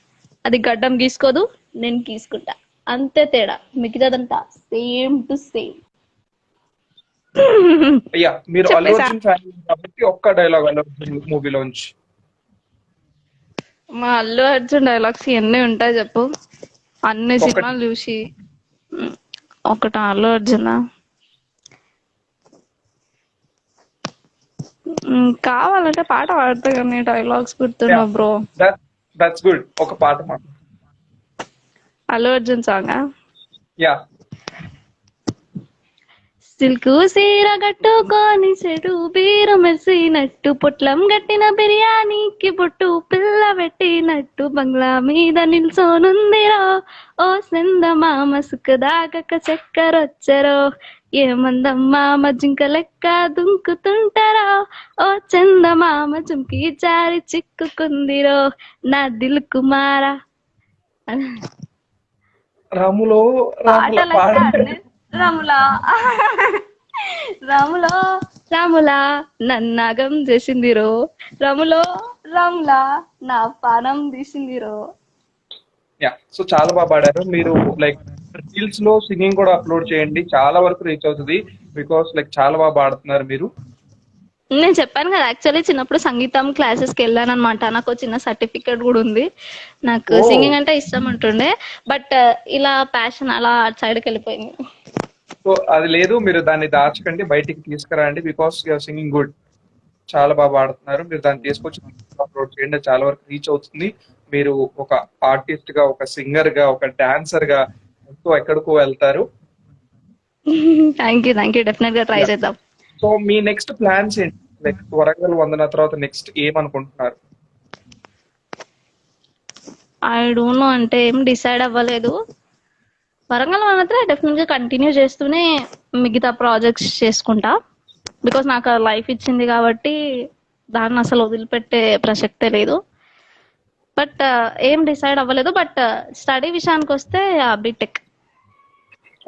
అది గడ్డం గీసుకోదు, నేను గీసుకుంటా, అంతే తేడా, మిగతాదంతా సేమ్ టు సేమ్. అయ్యా, మీరు అల్లు చెప్పేసా? అర్జున్ ఫ్యాన్ కాబట్టి ఒక్క డైలాగ్ అల్లు అర్జున్ మూవీలోంచి. మా అల్లు అర్జున్ డైలాగ్స్ ఎన్ని ఉంటాయి చెప్పు, అన్ని ఒకటి. సినిమాలు చూసి. ఒకటి అల్లు అర్జున్ కావాలంటే పాట పాడతా, కానీ డైలాగ్స్ గుర్తుండవు బ్రో. దట్స్ గుడ్, ఒక పాట మాత్రం. Allu Arjun song yeah. Silk సీర కట్టుకొని చెడు బీర మెరిసినట్టు, పొట్లం గట్టిన బిర్యానీకి బొట్టు పిల్ల పెట్టినట్టు, బంగ్లా మీద నిల్సోనుందిరో ఓ సెందమామ, సుఖదాగక చక్కరొచ్చరో, ఏమందమ్మామ జింక లెక్క దుంకుతుంటారో, ఓ చందమామ చుంకి జారి చిక్కుకుందిరో, నా దిల్ కుమారా. రాములో పాట లెక్క అన్ని రాములా రాములో రాములా నన్నాగం చేసిందిరో, రాములో రాములా నా పానం తీసిందిరో. యా, సో చాలా బాగా పాడారు మీరు. లైక్ రీల్స్ లో సింగింగ్ కూడా అప్లోడ్ చేయండి, చాలా వరకు రీచ్ అవుతుంది, బికాస్ లైక్ చాలా బాగా పాడుతున్నారు మీరు. నేను చెప్పాను కదా, యాక్చువల్లీ చిన్నప్పుడు సంగీతం క్లాసెస్ కి వెళ్ళాను అనమాట. నాకు చిన్న సర్టిఫికేట్ కూడా ఉంది. నాకు ఓ. సింగింగ్ అంటే ఇష్టం ఉంటుండే, బట్ ఇలా ప్యాషన్ అలా అటు సైడ్కి వెళ్ళిపోయింది. సో అది లేదు, మీరు దాన్ని దాచకండి, బయటికి తీసుకురండి, బికాస్ యూఆర్ సింగింగ్ గుడ్, చాలా బాగా పాడుతున్నారు. మీరు దాన్ని తీసుకొచ్చి అప్లోడ్ చేయండి, చాలా వరకు రీచ్ అవుతుంది. మీరు ఒక ఆర్టిస్ట్ గా, ఒక సింగర్ గా, ఒక డాన్సర్ గా ఎంతో ఎక్కడికో వెళ్తారు. థ్యాంక్ యూ, డెఫినెట్ గా ట్రై చేద్దాం. సో మీ నెక్స్ట్ ప్లాన్స్ ఏంటి? లైక్ వరంగల్ వందన తర్వాత నెక్స్ట్ ఏమనుకుంటున్నారు? ఐ డోంట్ నో, అంటే ఏం డిసైడ్ అవ్వలేదు. వరంగల్ మాత్రం డెఫినెట్ గా కంటిన్యూ చేస్తూనే మిగతా ప్రాజెక్ట్స్ చేసుకుంటా, బికాస్ నాకు లైఫ్ ఇచ్చింది కాబట్టి దాన్ని అసలు వదిలిపెట్టే ప్రసక్తే లేదు. బట్ ఏం డిసైడ్ అవ్వలేదు. బట్ స్టడీ విషయానికి వస్తే BTech.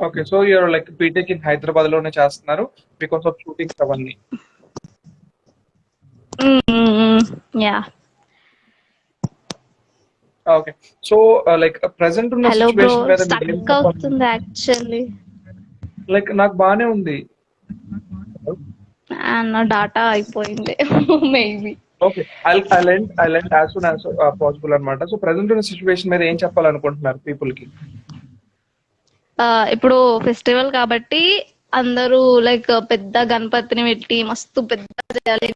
Okay, so you're like BTech in Hyderabad లోనే చేస్తున్నారు బికాస్ ఆఫ్ షూటింగ్స్ అవన్నీ. Yeah. Okay, so like present ఉన్న హలో బ్రో, సిచువేషన్ మీద స్టక్ అవుతుంది యాక్చువల్లీ. లైక్ నాకు బానే ఉంది. నా డాటా అయిపోయింది maybe. Okay, I'll end as soon as possible అన్నమాట. సో ప్రెసెంట్ ఉన్న సిచువేషన్ మీద ఏం చెప్పాలనుకుంటున్నారు పీపుల్ కి? ఇప్పుడు ఫెస్టివల్ కాబట్టి అందరూ లైక్ పెద్ద గణపతిని పెట్టి మస్తు పెద్ద చేయాలి,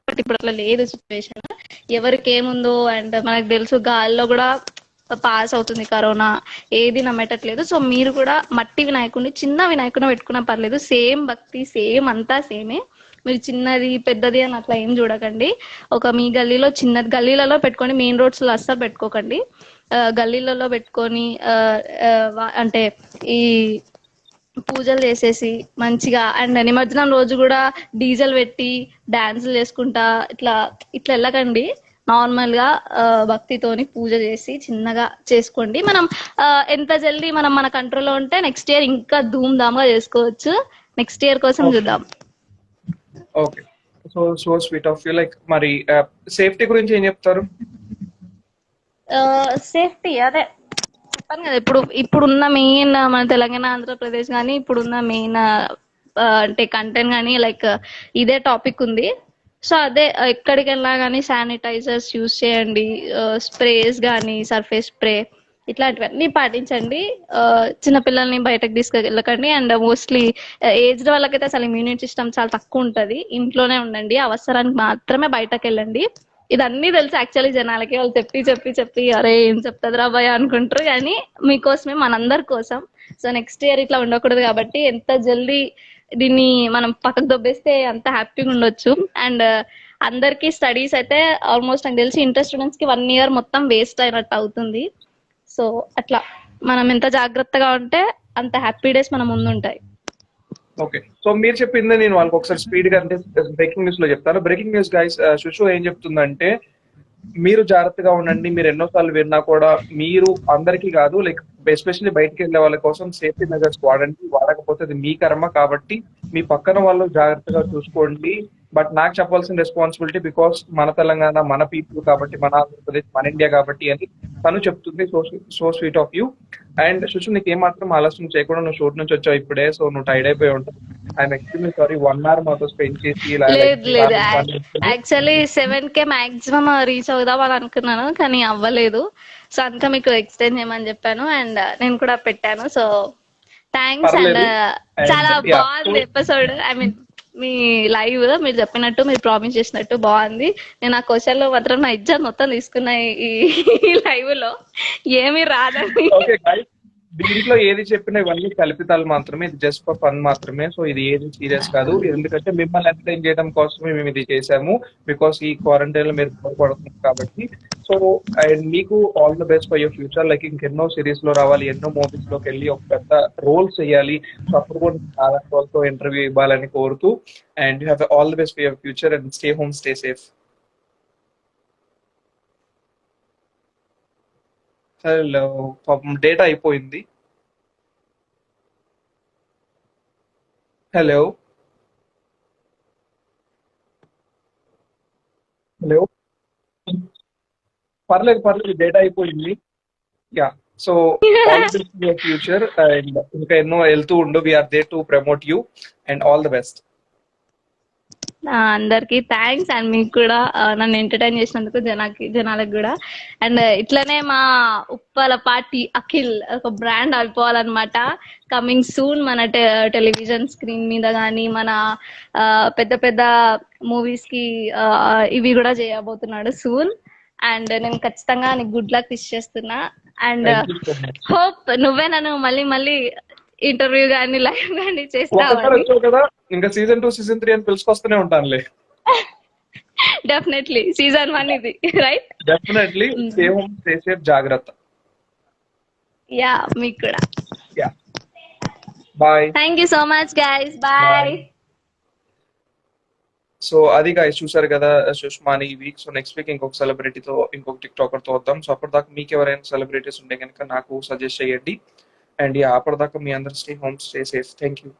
బట్ ఇప్పుడు అట్లా లేదు సిచ్యువేషన్. ఎవరికి ఏముందో అండ్ మనకు తెలుసు, గాల్లో కూడా పాస్ అవుతుంది కరోనా, ఏది నమ్మేటట్లేదు. సో మీరు కూడా మట్టి వినాయకుడిని, చిన్న వినాయకుడిని పెట్టుకున్నా పర్లేదు, సేమ్ భక్తి సేమ్ అంతా సేమే. మీరు చిన్నది పెద్దది అని అట్లా ఏం చూడకండి. ఒక మీ గల్లీలో చిన్నది గల్లీలలో పెట్టుకొని, మెయిన్ రోడ్స్ లో అస్సలు పెట్టుకోకండి. గల్లీలలో పెట్టుకొని అంటే ఈ పూజలు చేసేసి మంచిగా, అండ్ నిమజ్జనం రోజు కూడా డీజల్ పెట్టి డాన్సులు చేసుకుంటా ఇట్లా ఇట్లా వెళ్ళకండి. నార్మల్ గా భక్తితోని పూజ చేసి చిన్నగా చేసుకోండి. మనం ఎంత జల్దీ మనం మన కంట్రోల్లో ఉంటే నెక్స్ట్ ఇయర్ ఇంకా ధూమ్ ధామ్ గా చేసుకోవచ్చు. నెక్స్ట్ ఇయర్ కోసం చూద్దాం. Okay, so sweet of you. Like మరి సేఫ్టీ గురించి ఏం చెప్తారు? సేఫ్టీ అదే చెప్పాను కదా, ఇప్పుడున్న మెయిన్ మన తెలంగాణ ఆంధ్రప్రదేశ్ కానీ ఇప్పుడున్న మెయిన్ అంటే కంటెంట్ కానీ లైక్ ఇదే టాపిక్ ఉంది. సో అదే ఎక్కడికి వెళ్ళినా కానీ శానిటైజర్స్ యూజ్ చేయండి, స్ప్రేస్ కానీ సర్ఫేస్ స్ప్రే ఇట్లాంటివన్నీ పాటించండి. చిన్నపిల్లల్ని బయటకు తీసుకెళ్ళకండి. అండ్ మోస్ట్లీ ఏజ్డ్ వాళ్ళకైతే అసలు ఇమ్యూనిటీ సిస్టమ్ చాలా తక్కువ ఉంటుంది. ఇంట్లోనే ఉండండి, అవసరానికి మాత్రమే బయటకు వెళ్ళండి. ఇదన్నీ తెలుసు యాక్చువల్లీ జనాలకి, వాళ్ళు చెప్పి అరే ఏం చెప్తుంది రాబాయ్ అనుకుంటారు, కానీ మీకోసమే, మనందరి కోసం. సో నెక్స్ట్ ఇయర్ ఇట్లా ఉండకూడదు కాబట్టి ఎంత జల్దీ దీన్ని మనం పక్కకు దొబ్బేస్తే అంత హ్యాపీగా ఉండొచ్చు. అండ్ అందరికి స్టడీస్ అయితే ఆల్మోస్ట్ నాకు తెలిసి ఇంటర్ స్టూడెంట్స్ కి 1 year మొత్తం వేస్ట్ అయినట్టు అవుతుంది. సో అట్లా మనం ఎంత జాగ్రత్తగా ఉంటే అంత హ్యాపీ డేస్ మన ముందు ఉంటాయి. ఓకే, సో మీరు చెప్పింది నేను వాళ్ళకి ఒకసారి స్పీడ్ గా అంటే బ్రేకింగ్ న్యూస్ లో చెప్తాను. బ్రేకింగ్ న్యూస్ గైస్, శుషు ఏం చెప్తుందంటే మీరు జాగ్రత్తగా ఉండండి. మీరు ఎన్నోసార్లు విన్నా కూడా మీరు అందరికీ కాదు, లైక్ ఎస్పెషల్లీ బయటకు వెళ్ళే వాళ్ళ కోసం సేఫ్టీ మెజర్స్ వాడండి. వాడకపోతే అది మీ కర్మ, కాబట్టి మీ పక్కన వాళ్ళు జాగ్రత్తగా చూసుకోండి. బట్ నాకు చెప్పాల్సిన రెస్పాన్సిబిలిటీ, బికాస్ మన తెలంగాణ మన పీపుల్ కాబట్టి, మన ఆంధ్రప్రదేశ్ మన ఇండియా కాబట్టి అని తను చెప్తుంది. So sweet of you. And Shushu, నీకు ఏమాత్రం ఆలస్యం చేయకుండా నువ్వు షూట్ నుంచి వచ్చావు ఇప్పుడే, సో నువ్వు టైడ్ అయిపోయి ఉంటావు. ఐఎమ్ ఎక్స్ట్రీమ్లీ సారీ 1 hour మాతో స్పెండ్ చేసి లేదు యాక్చువల్లీ 7K మాక్సిమం రీచ్ అవుదాం అని అనుకున్నాను, కానీ అవ్వలేదు. సో అంతా మీకు ఎక్స్టెండ్ చేయమని చెప్పాను అండ్ నేను కూడా పెట్టాను. So thanks. అండ్ చాలా బాగుంది episode. I mean me live మీరు చెప్పినట్టు, మీరు ప్రామిస్ చేసినట్టు బాగుంది. నేను ఆ క్వశ్చన్ లో మాత్రం నా ఇజ్జత్ మొత్తం తీసుకున్నా ఈ లైవ్ లో, ఏమీ రాదని. దీంట్లో ఏది చెప్పినా ఇవన్నీ కల్పితాలు మాత్రమే, ఇది జస్ట్ ఫర్ ఫన్ మాత్రమే. సో ఇది ఏది సీరియస్ కాదు, ఎందుకంటే మిమ్మల్ని ఎంటర్టైన్ చేయడం కోసమే మేము ఇది చేసాము. బికాస్ ఈ క్వారంటైన్ లో మీరు పడుతున్నారు కాబట్టి. సో అండ్ మీకు all the best for your future. Like ఇంకెన్నో సిరీస్ లో రావాలి, ఎన్నో మూవీస్ లోకి వెళ్ళి ఒక పెద్ద రోల్ చేయాలి. సో అప్పుడు కూడా వాళ్ళతో ఇంటర్వ్యూ ఇవ్వాలని కోరుతూ, and you have all the best for your future and stay home, stay safe. Hello, పాపం డేటా అయిపోయింది. హలో హలో, పర్లేదు డేటా అయిపోయింది. Yeah, so all the best your future and ఇంకా ఎన్నో వెళ్తూ ఉండు. We're there to promote you and all the best. అందరికి thanks. And మీకు కూడా నన్ను ఎంటర్టైన్ చేసినందుకు, జనాలకు కూడా. అండ్ ఇట్లనే మా ఉప్పల పాటి అఖిల్ ఒక బ్రాండ్ అయిపోవాలన్నమాట. కమింగ్ సూన్ మన టెలివిజన్ స్క్రీన్ మీద కానీ, మన పెద్ద పెద్ద మూవీస్ కి ఇవి కూడా చేయబోతున్నాడు సూన్. అండ్ నేను ఖచ్చితంగా నీకు గుడ్ లక్ విష్ చేస్తున్నా. అండ్ హోప్ నువ్వే నన్ను మళ్ళీ ఇంటర్వ్యూ గానీ లైవ్ గానీ చేస్తావు కదా. ఇంకా సీజన్ 2 సీజన్ 3 అని పిలుచుకొస్తూనే ఉంటానులే. డెఫినెట్లీ సీజన్ 1 ఇది, right? Definitely. Stay home, stay safe, జాగ్రత్త. యా, మీకు కూడా. Yeah, bye. Thank you so much guys, bye. So అది గైస్ చూసారు కదా సుష్మాని ఈ వీక్. సో నెక్స్ట్ వీక్ ఇంకొక సెలబ్రిటీతో, ఇంకొక టిక్ టాకర్ తో వద్దాం. సో అప్పటిదాకా మీకు ఎవరైనా సెలబ్రిటీస్ ఉంటే కనుక నాకు సజెస్ట్ చేయండి. అండ్ అప్పటిదాకా మీ అందరు stay home, stay safe. Thank you.